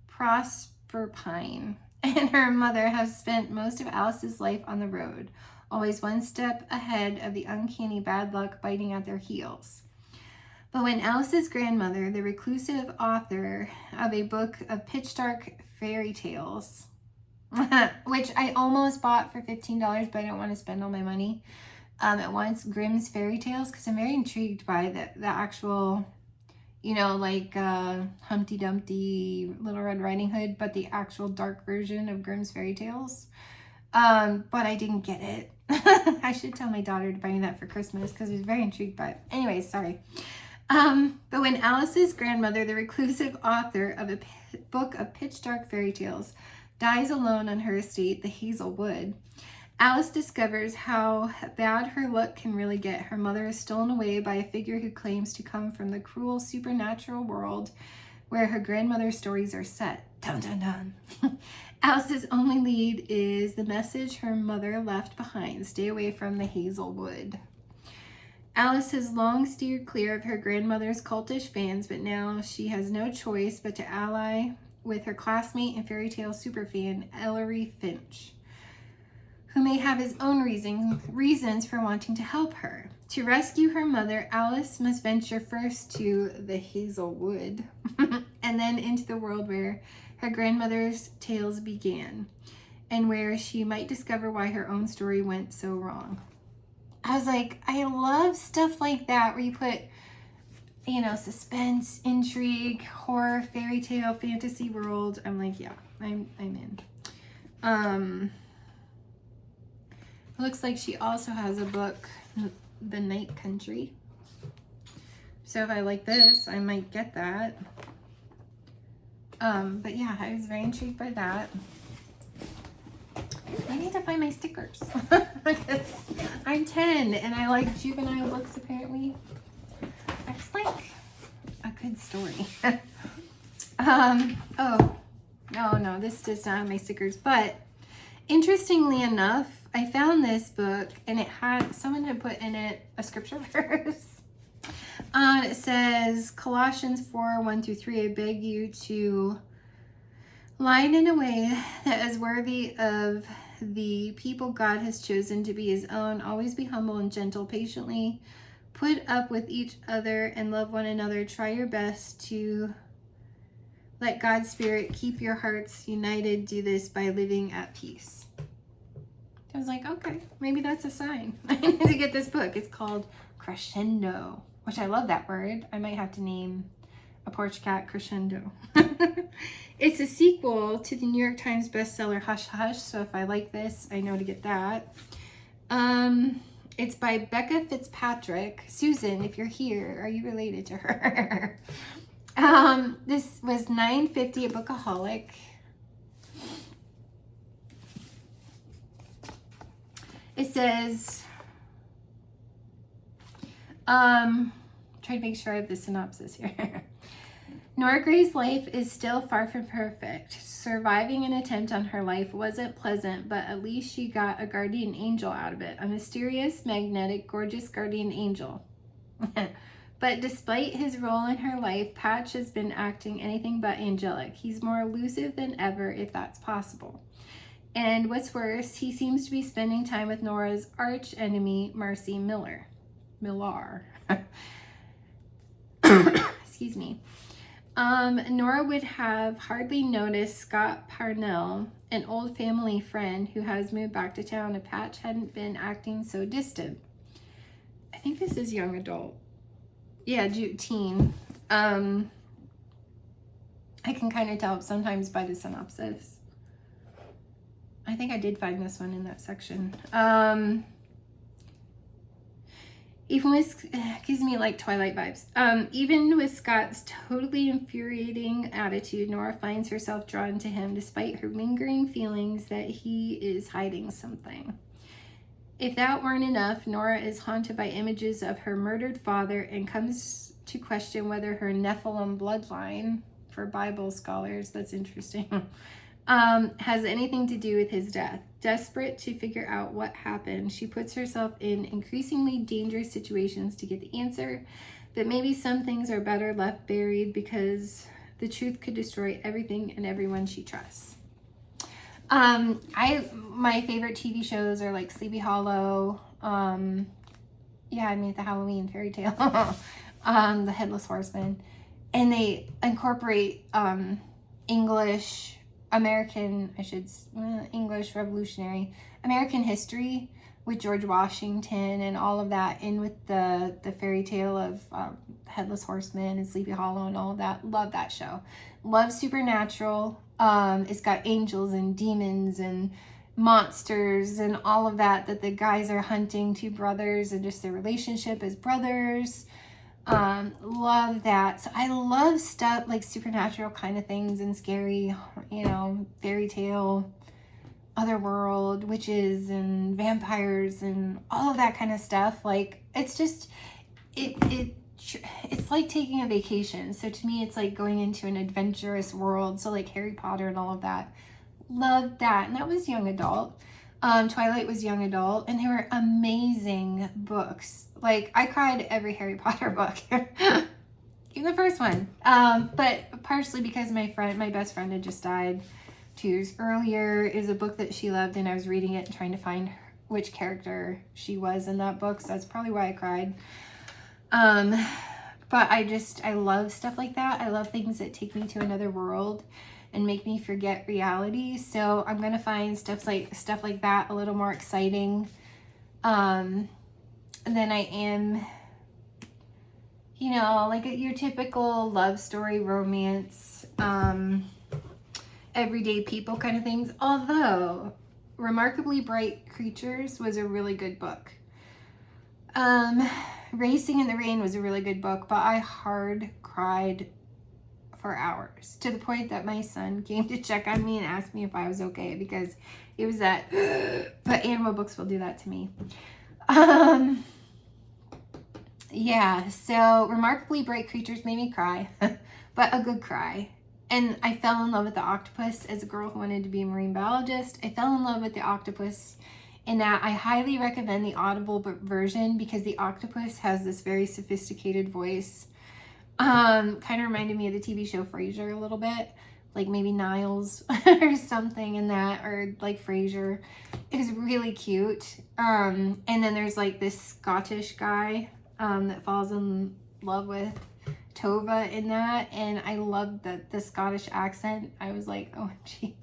Prosperpine and her mother have spent most of Alice's life on the road, always one step ahead of the uncanny bad luck biting at their heels. But when Alice's grandmother, the reclusive author of a book of pitch dark fairy tales, which I almost bought for $15, but I don't want to spend all my money at once, Grimm's Fairy Tales, because I'm very intrigued by the actual, you know, like Humpty Dumpty, Little Red Riding Hood, but the actual dark version of Grimm's Fairy Tales. But I didn't get it. I should tell my daughter to buy me that for Christmas because I was very intrigued by it. Anyways, sorry. But when Alice's grandmother, the reclusive author of a book of pitch dark fairy tales, dies alone on her estate, the Hazel Wood, Alice discovers how bad her luck can really get. Her mother is stolen away by a figure who claims to come from the cruel supernatural world where her grandmother's stories are set. Dun dun dun. Alice's only lead is the message her mother left behind: stay away from the Hazel Wood. Alice has long steered clear of her grandmother's cultish fans, but now she has no choice but to ally with her classmate and fairy tale superfan, Ellery Finch, who may have his own reasons for wanting to help her. To rescue her mother, Alice must venture first to the Hazel Wood and then into the world where her grandmother's tales began and where she might discover why her own story went so wrong. I was like, I love stuff like that where you put, you know, suspense, intrigue, horror, fairy tale, fantasy world. I'm like, yeah, I'm in. Looks like she also has a book, The Night Country. So if I like this, I might get that. But yeah, I was very intrigued by that. I need to find my stickers. Because I'm 10 and I like juvenile books apparently. I just like a good story. Oh, no, this does not have my stickers. But interestingly enough, I found this book and it had, someone had put in it a scripture verse. It says, Colossians 4:1-3, I beg you to line in a way that is worthy of the people God has chosen to be his own. Always be humble and gentle, patiently put up with each other and love one another. Try your best to let God's Spirit keep your hearts united. Do this by living at peace. I was like, okay, maybe that's a sign. I need to get this book. It's called Crescendo, which I love that word. I might have to name a porch cat Crescendo. It's a sequel to the New York Times bestseller Hush Hush, so if I like this, I know to get that. It's by Becca Fitzpatrick. Susan, if you're here, are you related to her? This was $9.50 at Bookaholic. It says, try to make sure I have the synopsis here. Nora Gray's life is still far from perfect. Surviving an attempt on her life wasn't pleasant, but at least she got a guardian angel out of it. A mysterious, magnetic, gorgeous guardian angel. But despite his role in her life, Patch has been acting anything but angelic. He's more elusive than ever, if that's possible. And what's worse, he seems to be spending time with Nora's arch enemy, Marcy Millar. Excuse me. Nora would have hardly noticed Scott Parnell, an old family friend who has moved back to town, if Patch hadn't been acting so distant. I think this is young adult. Yeah, teen. I can kind of tell sometimes by the synopsis. I think I did find this one in that section. Even with, gives me like Twilight vibes. Even with Scott's totally infuriating attitude, Nora finds herself drawn to him despite her lingering feelings that he is hiding something. If that weren't enough, Nora is haunted by images of her murdered father and comes to question whether her Nephilim bloodline, for Bible scholars, that's interesting, has anything to do with his death. Desperate to figure out what happened, she puts herself in increasingly dangerous situations to get the answer, but maybe some things are better left buried because the truth could destroy everything and everyone she trusts. My favorite TV shows are like Sleepy Hollow. Yeah, I mean the Halloween fairy tale. The Headless Horseman, and they incorporate English, American, English Revolutionary, American history with George Washington and all of that in with the fairy tale of Headless Horseman and Sleepy Hollow and all of that. Love that show. Love supernatural. It's got angels and demons and monsters and all of that the guys are hunting, two brothers, and just their relationship as brothers. Love that. So I love stuff like supernatural kind of things and scary, fairy tale, otherworld, witches and vampires and all of that kind of stuff. Like it's just it's like taking a vacation. So to me it's like going into an adventurous world. So like Harry Potter and all of that. Loved that. And that was young adult. Twilight was young adult, and they were amazing books. Like I cried every Harry Potter book. Even the first one. But partially because my best friend had just died 2 years earlier. It was a book that she loved, and I was reading it and trying to find which character she was in that book. So that's probably why I cried. But I love stuff like that. I love things that take me to another world and make me forget reality. So I'm gonna find stuff like that a little more exciting than I am, like your typical love story, romance, everyday people kind of things. Although Remarkably Bright Creatures was a really good book. Racing in the Rain was a really good book, but I hard cried for hours, to the point that my son came to check on me and asked me if I was okay, because it was that but animal books will do that to me. Yeah, so Remarkably Bright Creatures made me cry, but a good cry. And I fell in love with the octopus as a girl who wanted to be a marine biologist. I fell in love with the octopus in that I highly recommend the Audible version, because the octopus has this very sophisticated voice. Kind of reminded me of the TV show Frasier a little bit, like maybe Niles or something in that, or like Frasier. It was really cute. And then there's like this Scottish guy that falls in love with Tova in that, and I loved the Scottish accent. I was like, OMG.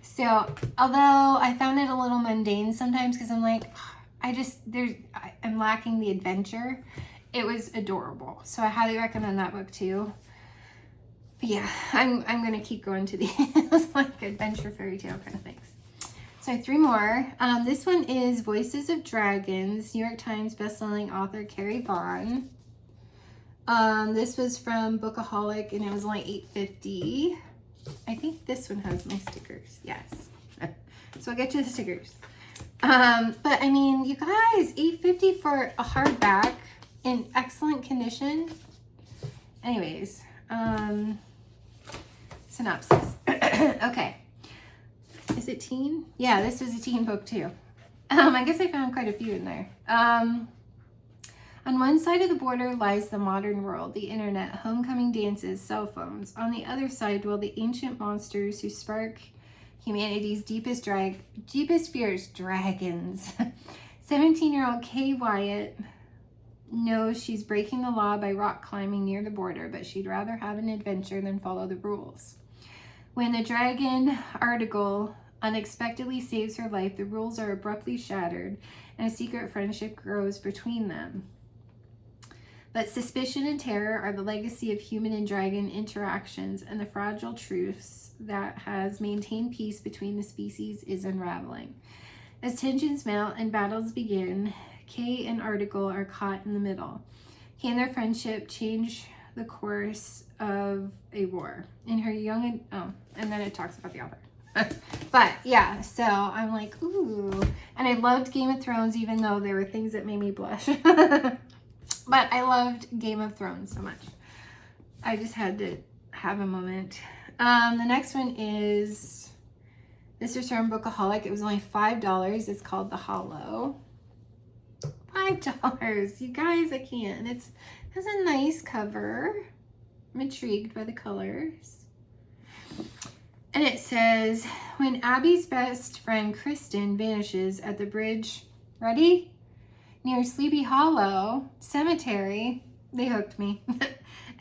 So although I found it a little mundane sometimes, because I'm like, I'm lacking the adventure, it was adorable. So I highly recommend that book too. But yeah, I'm gonna keep going to these like adventure fairy tale kind of things. So I have 3 more. This one is Voices of Dragons, New York Times bestselling author Carrie Vaughn. This was from Bookaholic, and it was only $8.50. I think this one has my stickers. Yes. So I'll get you the stickers. But I mean, you guys, $8.50 for a hardback in excellent condition. Anyways, synopsis. Okay. Is it teen? Yeah, this was a teen book too. I guess I found quite a few in there. On one side of the border lies the modern world, the internet, homecoming dances, cell phones. On the other side dwell the ancient monsters who spark humanity's deepest fears, dragons. 17-year-old Kay Wyatt knows she's breaking the law by rock climbing near the border, but she'd rather have an adventure than follow the rules. When the dragon Article unexpectedly saves her life, the rules are abruptly shattered, and a secret friendship grows between them. But suspicion and terror are the legacy of human and dragon interactions, and the fragile truce that has maintained peace between the species is unraveling. As tensions mount and battles begin, Kay and Article are caught in the middle. Can their friendship change the course of a war? In her young... and then it talks about the author. But yeah, so I'm like, ooh. And I loved Game of Thrones, even though there were things that made me blush. But I loved Game of Thrones so much. I just had to have a moment. The next one is... This is from Bookaholic. It was only $5. It's called The Hollow. $5. You guys, I can't. It has a nice cover. I'm intrigued by the colors. And it says, when Abby's best friend Kristen vanishes at the bridge, ready? Near Sleepy Hollow Cemetery, they hooked me.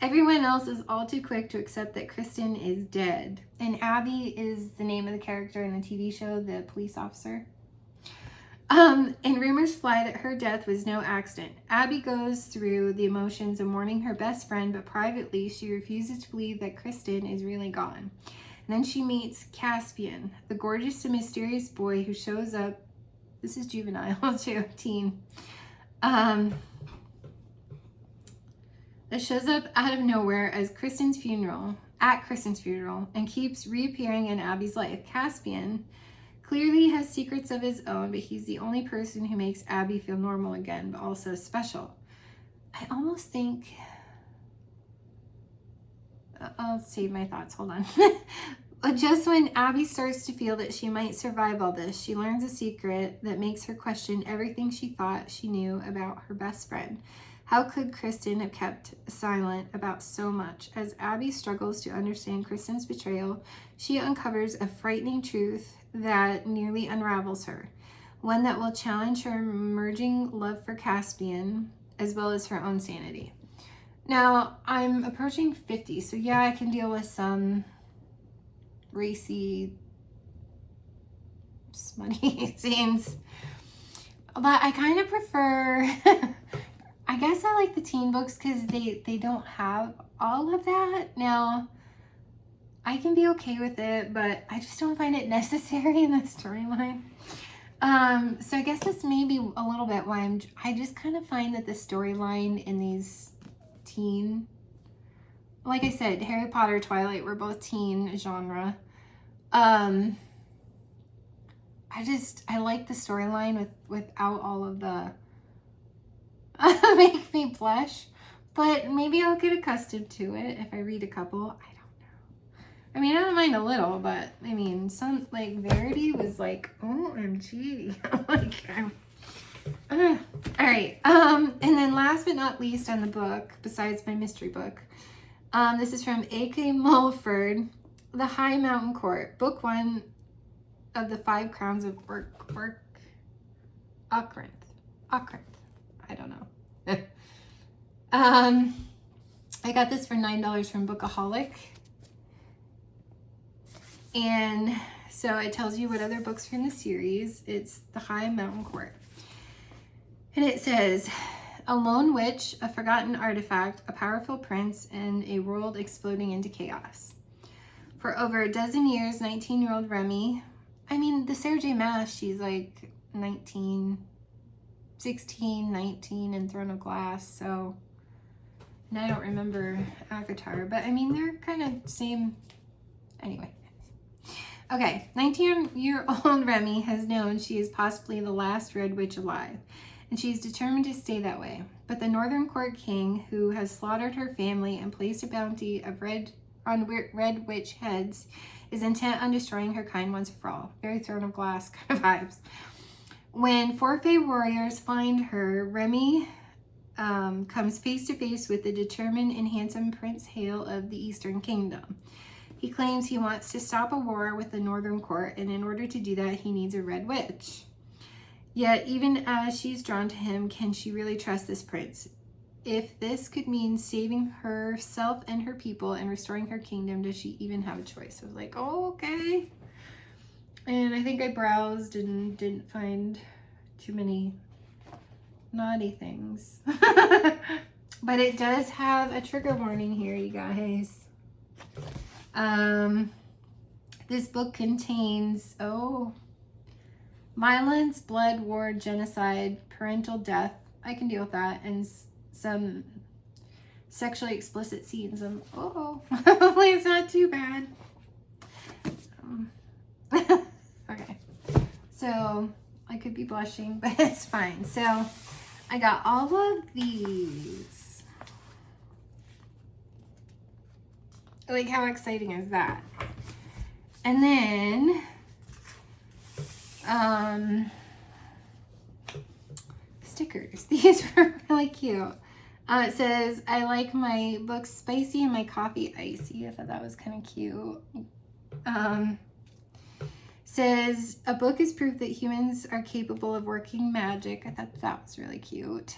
Everyone else is all too quick to accept that Kristen is dead. And Abby is the name of the character in the TV show, the police officer. And rumors fly that her death was no accident. Abby goes through the emotions of mourning her best friend, but privately she refuses to believe that Kristen is really gone. And then she meets Caspian, the gorgeous and mysterious boy who shows up. This is juvenile too, teen. That shows up out of nowhere at Kristen's funeral, and keeps reappearing in Abby's life. Caspian clearly has secrets of his own, but he's the only person who makes Abby feel normal again, but also special. I almost think... I'll save my thoughts, hold on. Just when Abby starts to feel that she might survive all this, she learns a secret that makes her question everything she thought she knew about her best friend. How could Kristen have kept silent about so much? As Abby struggles to understand Kristen's betrayal, she uncovers a frightening truth that nearly unravels her. One that will challenge her emerging love for Caspian, as well as her own sanity. Now, I'm approaching 50, so yeah, I can deal with some racy, smutty scenes. But I kind of prefer... I guess I like the teen books because they don't have all of that. Now, I can be okay with it, but I just don't find it necessary in the storyline. So I guess that's maybe a little bit why I just kind of find that the storyline in these teen, like I said, Harry Potter, Twilight were both teen genre. I like the storyline without all of the make me blush, but maybe I'll get accustomed to it if I read a couple. I don't know. I mean, I don't mind a little, but I mean, some like Verity was like, OMG. All right. And then last but not least on the book, besides my mystery book, this is from A.K. Mulford, The High Mountain Court, book 1 of the 5 Crowns of Ockrinth. I don't know. I got this for $9 from Bookaholic. And so it tells you what other books are in the series. It's The High Mountain Court. And it says, a lone witch, a forgotten artifact, a powerful prince, and a world exploding into chaos. For over a dozen years, 19-year-old Remy, I mean, the Sarah J. Maas, she's like 16, 19 in Throne of Glass, so, and I don't remember Avatar, but I mean, they're kind of same, anyway. Okay, 19-year-old Remy has known she is possibly the last Red Witch alive, and she's determined to stay that way. But the Northern Court King, who has slaughtered her family and placed a bounty of Red Witch heads, is intent on destroying her kind once for all. Very Throne of Glass kind of vibes. When 4 Fae warriors find her, Remy comes face to face with the determined and handsome Prince Hale of the Eastern Kingdom. He claims he wants to stop a war with the Northern Court, and in order to do that, he needs a Red Witch. Yet, even as she's drawn to him, can she really trust this prince? If this could mean saving herself and her people and restoring her kingdom, does she even have a choice? I was like, oh, okay. And I think I browsed and didn't find too many naughty things. But it does have a trigger warning here, you guys. This book contains, violence, blood, war, genocide, parental death. I can deal with that. And some sexually explicit scenes. Hopefully it's not too bad. Okay, so I could be blushing, but it's fine. So I got all of these. Like, how exciting is that? And then stickers. These were really cute. It says, I like my books spicy and my coffee icy. I thought that was kind of cute. Says, a book is proof that humans are capable of working magic. I thought that was really cute.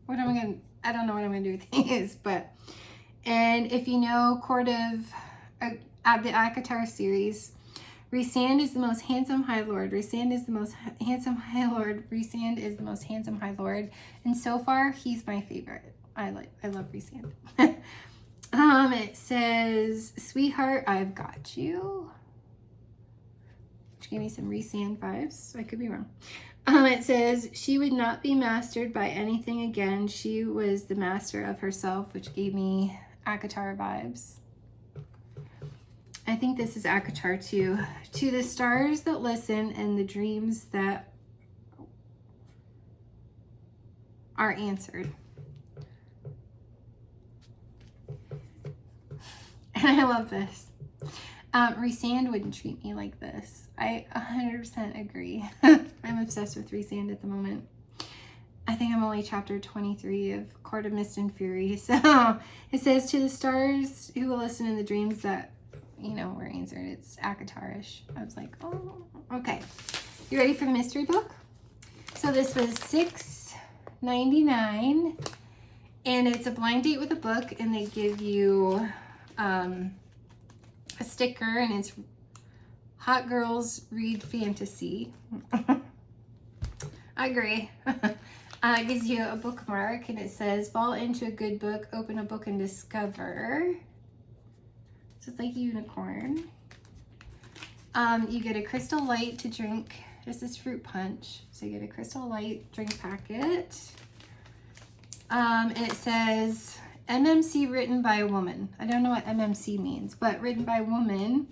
I don't know what I'm gonna do with these, but, and if you know Court of the Akatar series, Rhysand is the most handsome High Lord. Rhysand is the most handsome High Lord. Rhysand is the most handsome High Lord. And so far, he's my favorite. I love Rhysand. It says, sweetheart, I've got you. Which gave me some Rhysand vibes. I could be wrong. It says, she would not be mastered by anything again. She was the master of herself, which gave me Akatar vibes. I think this is Akatar too. To the stars that listen and the dreams that are answered. And I love this. Rhysand wouldn't treat me like this. I 100% agree. I'm obsessed with Rhysand at the moment. I think I'm only chapter 23 of Court of Mist and Fury. So it says, to the stars who will listen in the dreams that, you know, were answered. It's Akatar-ish. I was like, oh, okay. You ready for the mystery book? So this was $6.99, and it's a blind date with a book, and they give you a sticker, and it's Hot Girls Read Fantasy. I agree. It gives you a bookmark, and it says, fall into a good book, open a book, and discover. So it's like a unicorn. You get a Crystal Light to drink. This is fruit punch. So you get a Crystal Light drink packet. And it says MMC written by a woman. I don't know what MMC means, but written by a woman.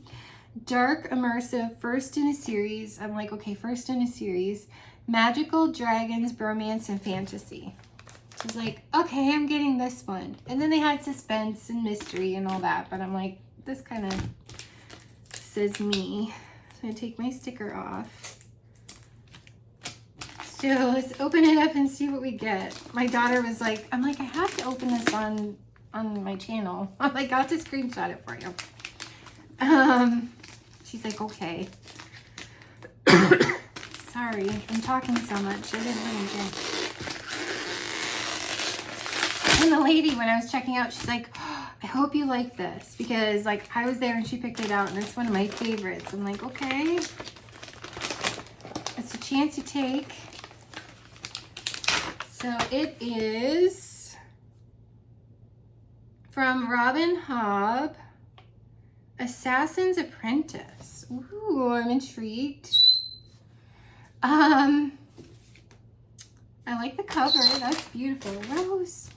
Dark, immersive, first in a series. I'm like, okay, first in a series. Magical dragons, bromance, and fantasy. I was like, okay, I'm getting this one. And then they had suspense and mystery and all that, but I'm like, this kind of says me. So I'm going to take my sticker off. So let's open it up and see what we get. My daughter was like, I'm like, I have to open this on my channel. I'm like, I'll just screenshot it for you. She's like, okay. Sorry, I'm talking so much. I didn't really get. And the lady, when I was checking out, she's like, oh, I hope you like this, because like I was there and she picked it out, and it's one of my favorites. I'm like, okay, it's a chance you take. So it is from Robin Hobb, Assassin's Apprentice. Ooh, I'm intrigued. I like the cover. That's beautiful. Rose.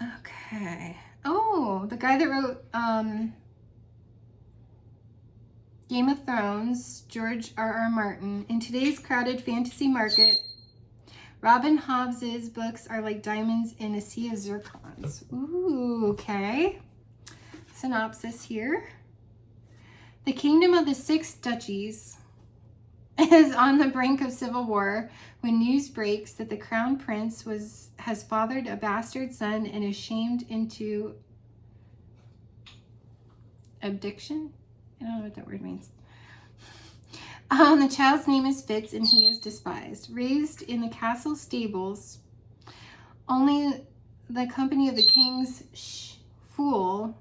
Okay. Oh, the guy that wrote Game of Thrones, George R.R. Martin. In today's crowded fantasy market, Robin Hobbs's books are like diamonds in a sea of zircons. Ooh, okay. Synopsis here. The kingdom of the Six Duchies is on the brink of civil war when news breaks that the crown prince has fathered a bastard son and is shamed into abdiction. I don't know what that word means. The child's name is Fitz, and he is despised. Raised in the castle stables, only the company of the king's fool,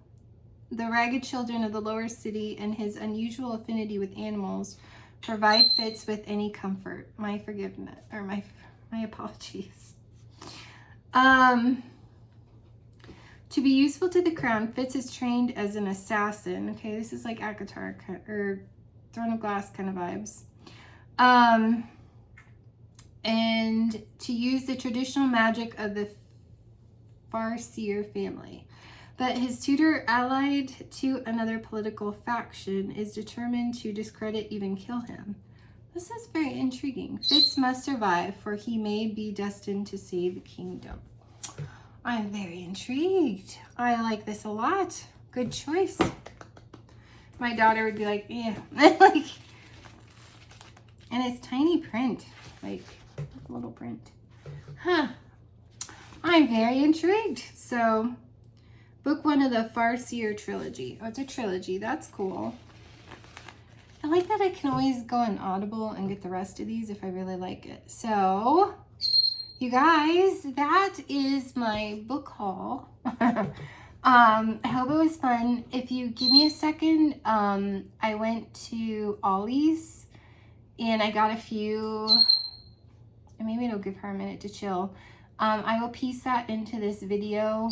the ragged children of the lower city, and his unusual affinity with animals provide Fitz with any comfort. My forgiveness, or my apologies. To be useful to the crown, Fitz is trained as an assassin. Okay, this is like Akatar or Throne of Glass kind of vibes. And to use the traditional magic of the Farseer family. But his tutor, allied to another political faction, is determined to discredit, even kill him. This is very intriguing. Fitz must survive, for he may be destined to save the kingdom. I'm very intrigued. I like this a lot. Good choice. My daughter would be like, yeah. Like, and it's tiny print. Like, it's a little print. Huh. I'm very intrigued. So, Book 1 of the Farseer trilogy. Oh, it's a trilogy. That's cool. I like that I can always go on Audible and get the rest of these if I really like it. So, you guys, that is my book haul. I hope it was fun. If you give me a second, I went to Ollie's and I got a few, and maybe it'll give her a minute to chill. I will piece that into this video,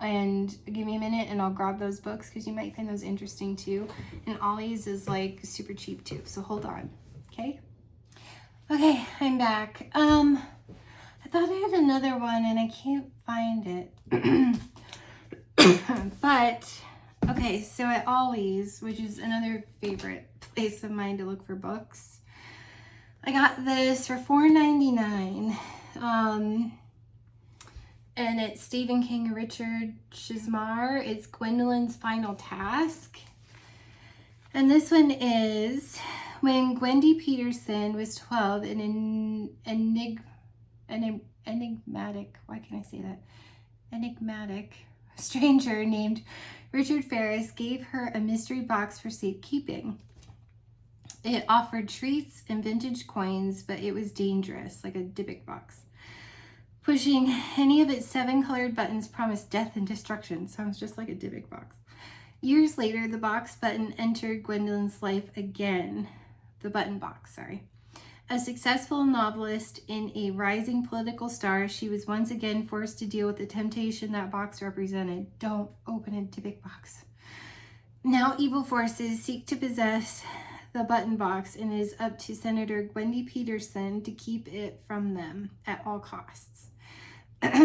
and give me a minute and I'll grab those books because you might find those interesting too. And Ollie's is like super cheap too, so hold on. Okay, I'm back. I thought I had another one and I can't find it. But okay, so at Ollie's, which is another favorite place of mine to look for books, I got this for $4.99. And it's Stephen King and Richard Shizmar. It's Gwendolyn's Final Task. And this one is when Gwendy Peterson was 12, an enigmatic, why can't I say that? Enigmatic stranger named Richard Ferris gave her a mystery box for safekeeping. It offered treats and vintage coins, but it was dangerous, like a Dybbuk box. Pushing any of its 7 colored buttons promised death and destruction. Sounds just like a Dybbuk box. Years later, the box button entered Gwendolyn's life again. The button box, sorry. A successful novelist and a rising political star, she was once again forced to deal with the temptation that box represented. Don't open a Dybbuk box. Now evil forces seek to possess the button box, and it is up to Senator Gwendy Peterson to keep it from them at all costs.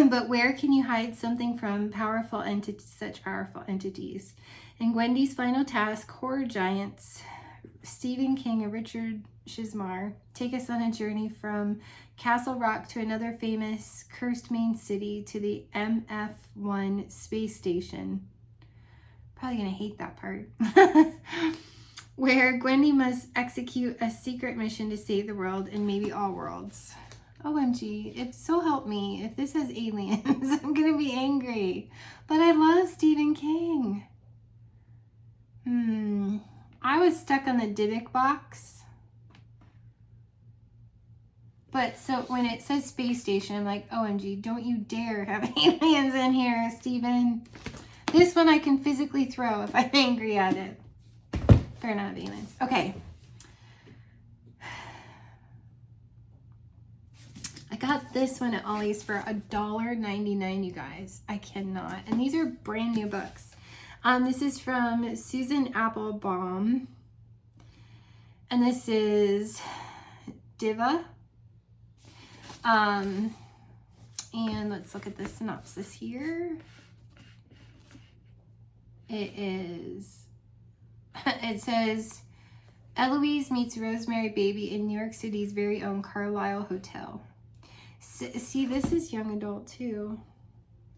But where can you hide something from such powerful entities? In Gwendy's Final Task, horror giants Stephen King and Richard Shizmar take us on a journey from Castle Rock to another famous cursed main city to the MF1 space station. Probably gonna hate that part. Where Gwendy must execute a secret mission to save the world and maybe all worlds. OMG, if so help me, if this has aliens, I'm gonna be angry. But I love Stephen King. I was stuck on the Dybbuk box. But so when it says space station, I'm like, OMG, don't you dare have aliens in here, Stephen. This one I can physically throw if I'm angry at it. Fair enough, aliens. Okay. I got this one at Ollie's for $1.99, you guys. I cannot. And these are brand new books. This is from Susan Applebaum. And this is Diva. And let's look at the synopsis here. It says, Eloise meets Rosemary Baby in New York City's very own Carlisle Hotel. See, this is young adult too.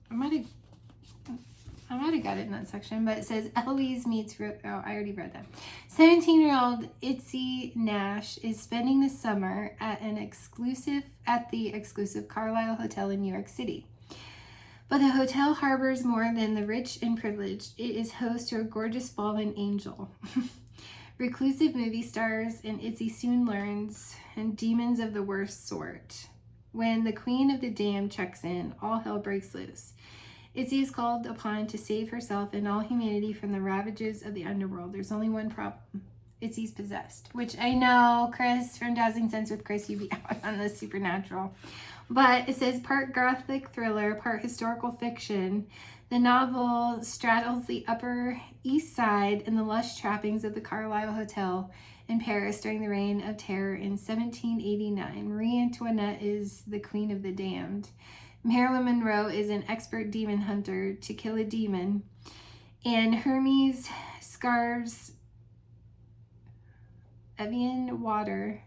I might have got it in that section, but it says Eloise meets, I already read that. 17-year-old Itzy Nash is spending the summer at the exclusive Carlisle Hotel in New York City. But the hotel harbors more than the rich and privileged. It is host to a gorgeous fallen angel. Reclusive movie stars, and Itzy soon learns, and demons of the worst sort. When the Queen of the Damned checks in, all hell breaks loose. Itzy is called upon to save herself and all humanity from the ravages of the underworld. There's only one problem. Itzy's possessed. Which I know, Chris, from Dazzling Sense with Chris, you'd be out on the supernatural. But it says part gothic thriller, part historical fiction. The novel straddles the Upper East Side and the lush trappings of the Carlisle Hotel in Paris during the Reign of Terror in 1789. Marie Antoinette is the Queen of the Damned. Marilyn Monroe is an expert demon hunter to kill a demon. And Hermes scarves Evian water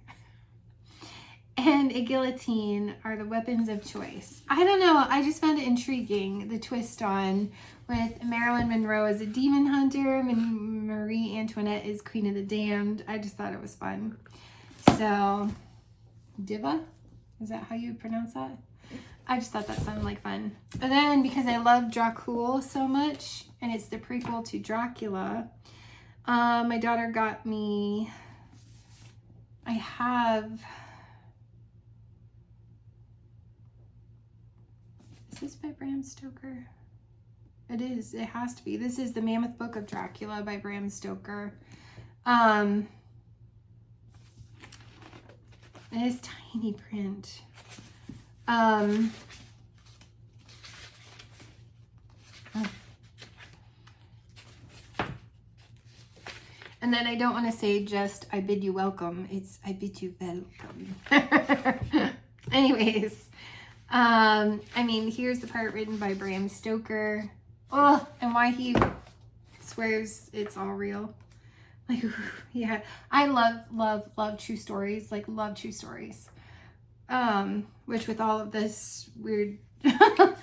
and a guillotine are the weapons of choice. I don't know. I just found it intriguing, the twist on with Marilyn Monroe as a demon hunter and Marie Antoinette is Queen of the Damned. I just thought it was fun. So, Diva? Is that how you pronounce that? I just thought that sounded like fun. And then because I love Dracula so much, and it's the prequel to Dracula, my daughter got me, I have, is this by Bram Stoker? It is, it has to be. This is The Mammoth Book of Dracula by Bram Stoker. It is tiny print. Oh. And then I don't want to say just I bid you welcome. It's I bid you welcome. Anyways, I mean, here's the part written by Bram Stoker. Oh, and why he swears it's all real. Like, yeah, I love true stories. Like, love true stories. Which with all of this weird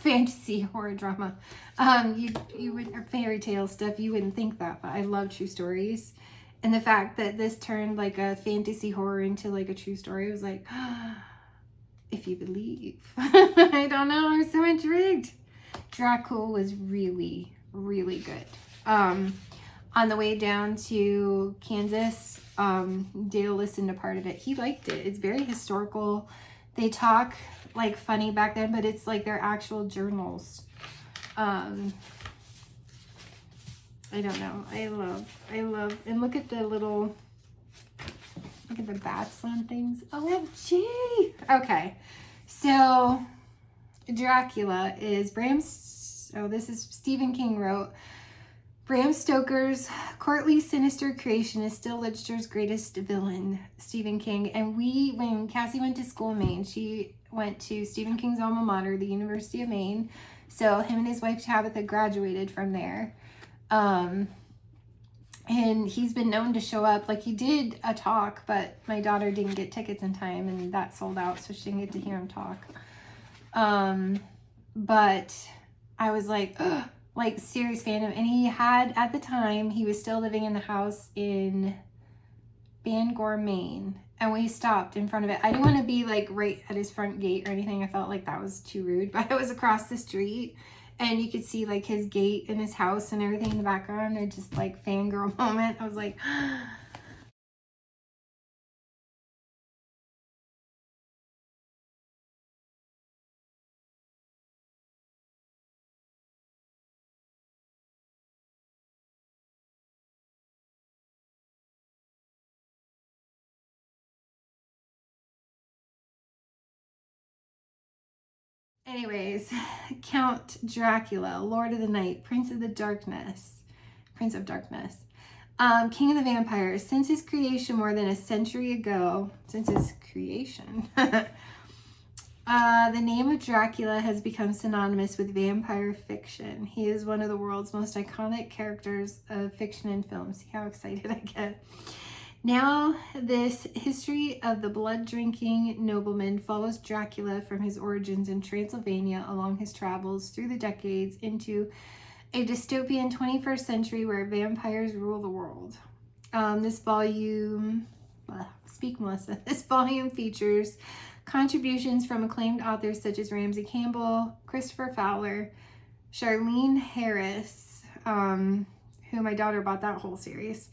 fantasy horror drama, you would, or fairy tale stuff, you wouldn't think that, but I love true stories. And the fact that this turned like a fantasy horror into like a true story was like, if you believe. I don't know, I'm so intrigued. Dracula was really, really good. On the way down to Kansas, Dale listened to part of it. He liked it. It's very historical. They talk like funny back then, but it's like their actual journals. I don't know. I love, and look at the little, look at the bats on things. OMG. Okay. So Dracula is this is Stephen King wrote. Bram Stoker's courtly, sinister creation is still literature's greatest villain, Stephen King. And when Cassie went to school in Maine, she went to Stephen King's alma mater, the University of Maine. So him and his wife Tabitha graduated from there. And he's been known to show up. Like, he did a talk, but my daughter didn't get tickets in time, and that sold out, so she didn't get to hear him talk. But I was like, ugh. Like, serious fandom. And he had, at the time, he was still living in the house in Bangor, Maine. And we stopped in front of it. I didn't want to be, like, right at his front gate or anything. I felt like that was too rude. But I was across the street. And you could see, like, his gate and his house and everything in the background. And just, like, fangirl moment. I was like... Anyways, Count Dracula, Lord of the Night, Prince of Darkness, King of the Vampires. Since his creation more than a century ago, the name of Dracula has become synonymous with vampire fiction. He is one of the world's most iconic characters of fiction and film. See how excited I get. Now, this history of the blood-drinking nobleman follows Dracula from his origins in Transylvania along his travels through the decades into a dystopian 21st century where vampires rule the world. This volume features contributions from acclaimed authors such as Ramsey Campbell, Christopher Fowler, Charlene Harris, who my daughter bought that whole series,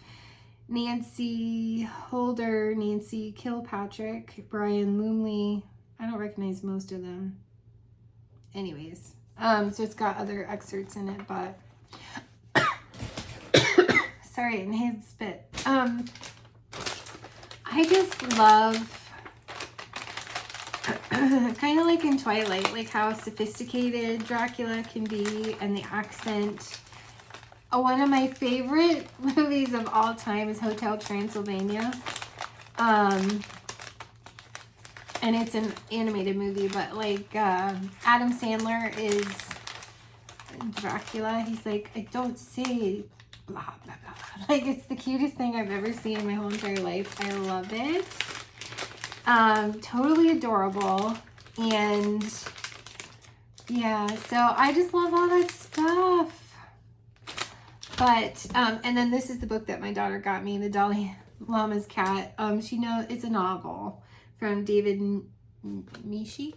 Nancy Holder, Nancy Kilpatrick, Brian Lumley. I don't recognize most of them. Anyways, so it's got other excerpts in it, but sorry, and his spit. I just love kind of like in Twilight, like how sophisticated Dracula can be and the accent. One of my favorite movies of all time is Hotel Transylvania. And it's an animated movie, but like Adam Sandler is Dracula. He's like, I don't say blah, blah, blah. Like, it's the cutest thing I've ever seen in my whole entire life. I love it. Totally adorable. And yeah, so I just love all that stuff. But, and then this is the book that my daughter got me, The Dalai Lama's Cat. She knows it's a novel from David Mishi.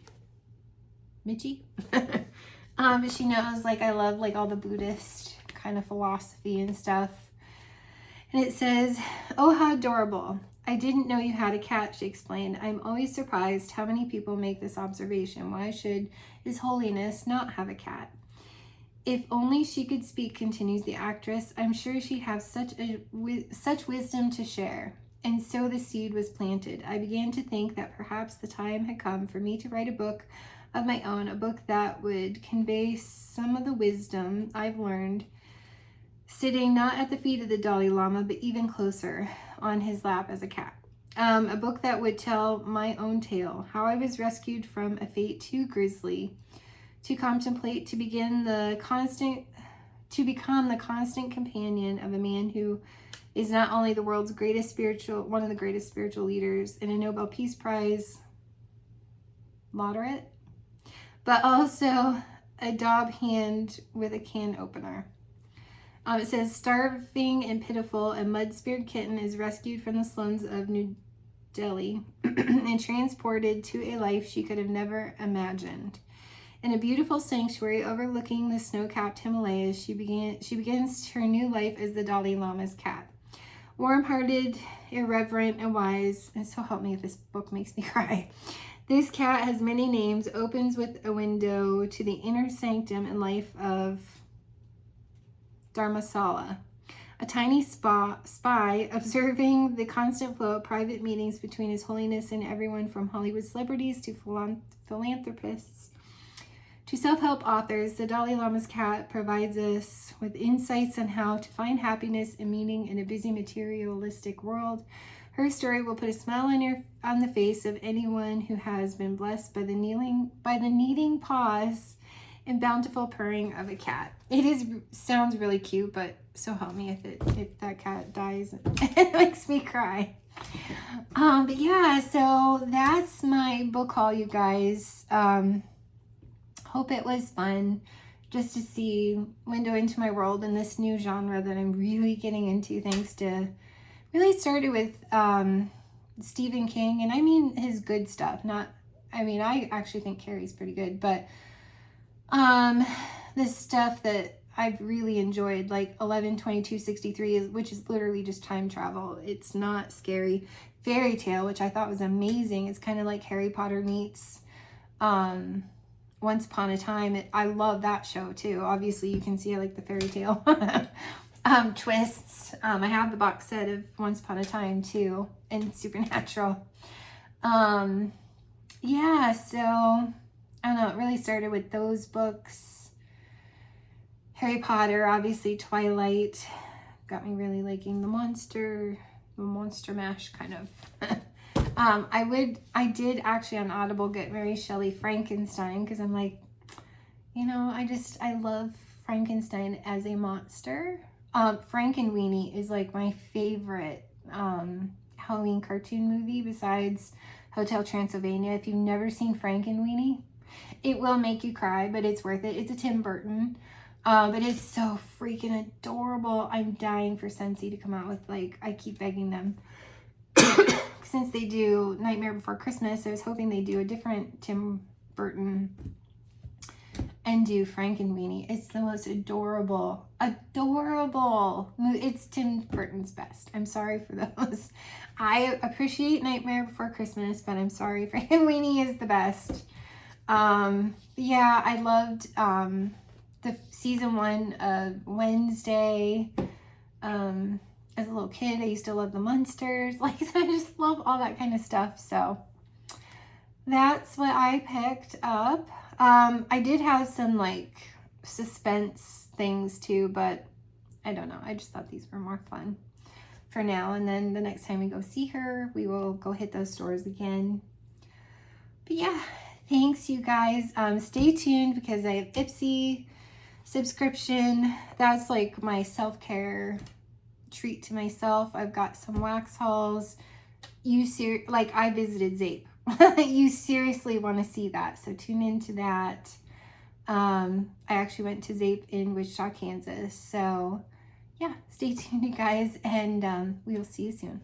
Mitchie. But she knows like I love like all the Buddhist kind of philosophy and stuff. And it says, "Oh, how adorable. I didn't know you had a cat," she explained. "I'm always surprised how many people make this observation. Why should His Holiness not have a cat?" "If only she could speak," continues the actress. "I'm sure she'd have such wisdom to share." And so the seed was planted. I began to think that perhaps the time had come for me to write a book of my own, a book that would convey some of the wisdom I've learned sitting not at the feet of the Dalai Lama, but even closer on his lap as a cat. A book that would tell my own tale, how I was rescued from a fate too grisly to contemplate, to become the constant companion of a man who is not only the world's one of the greatest spiritual leaders and a Nobel Peace Prize laureate, but also a daub hand with a can opener. It says, "Starving and pitiful, a mud-speared kitten is rescued from the slums of New Delhi and transported to a life she could have never imagined. In a beautiful sanctuary overlooking the snow-capped Himalayas, she begins her new life as the Dalai Lama's cat. Warm-hearted, irreverent, and wise, and so help me if this book makes me cry. This cat has many names, opens with a window to the inner sanctum and life of Dharmasala, a tiny spy observing the constant flow of private meetings between His Holiness and everyone from Hollywood celebrities to philanthropists to self-help authors. The Dalai Lama's cat provides us with insights on how to find happiness and meaning in a busy materialistic world. Her story will put a smile on the face of anyone who has been blessed by the kneading paws and bountiful purring of a cat." Sounds really cute, but so help me if that cat dies, it makes me cry. But yeah, so that's my book haul, you guys. Hope it was fun just to see window into my world in this new genre that I'm really getting into, thanks to really started with Stephen King, and I mean his good stuff. I actually think Carrie's pretty good, but this stuff that I've really enjoyed, like 11/22/63, which is literally just time travel. It's not scary. Fairy Tale, which I thought was amazing. It's kind of like Harry Potter meets Once Upon a Time. I love that show too. Obviously, you can see I like the fairy tale twists. I have the box set of Once Upon a Time too, and Supernatural. Yeah, so I don't know, it really started with those books. Harry Potter, obviously Twilight, got me really liking the Monster Mash kind of. I did actually on Audible get Mary Shelley Frankenstein, because I'm like, I love Frankenstein as a monster. Frankenweenie is like my favorite Halloween cartoon movie besides Hotel Transylvania. If you've never seen Frankenweenie, it will make you cry, but it's worth it. It's a Tim Burton, but it's so freaking adorable. I'm dying for Scentsy to come out with, I keep begging them. Since they do Nightmare Before Christmas, I was hoping they do a different Tim Burton and do Frankenweenie. It's the most adorable. It's Tim Burton's best. I'm sorry for those. I appreciate Nightmare Before Christmas, but I'm sorry, Frankenweenie is the best. Yeah, I loved the season 1 of Wednesday. As a little kid, I used to love the Munsters. I just love all that kind of stuff. So that's what I picked up. I did have some suspense things too, but I don't know. I just thought these were more fun for now. And then the next time we go see her, we will go hit those stores again. But yeah, thanks you guys. Stay tuned because I have Ipsy subscription. That's like my self-care treat to myself. I've got some wax hauls. I visited Zape. You seriously want to see that, so tune into that. I actually went to Zape in Wichita, Kansas. So yeah, stay tuned, you guys, and we will see you soon.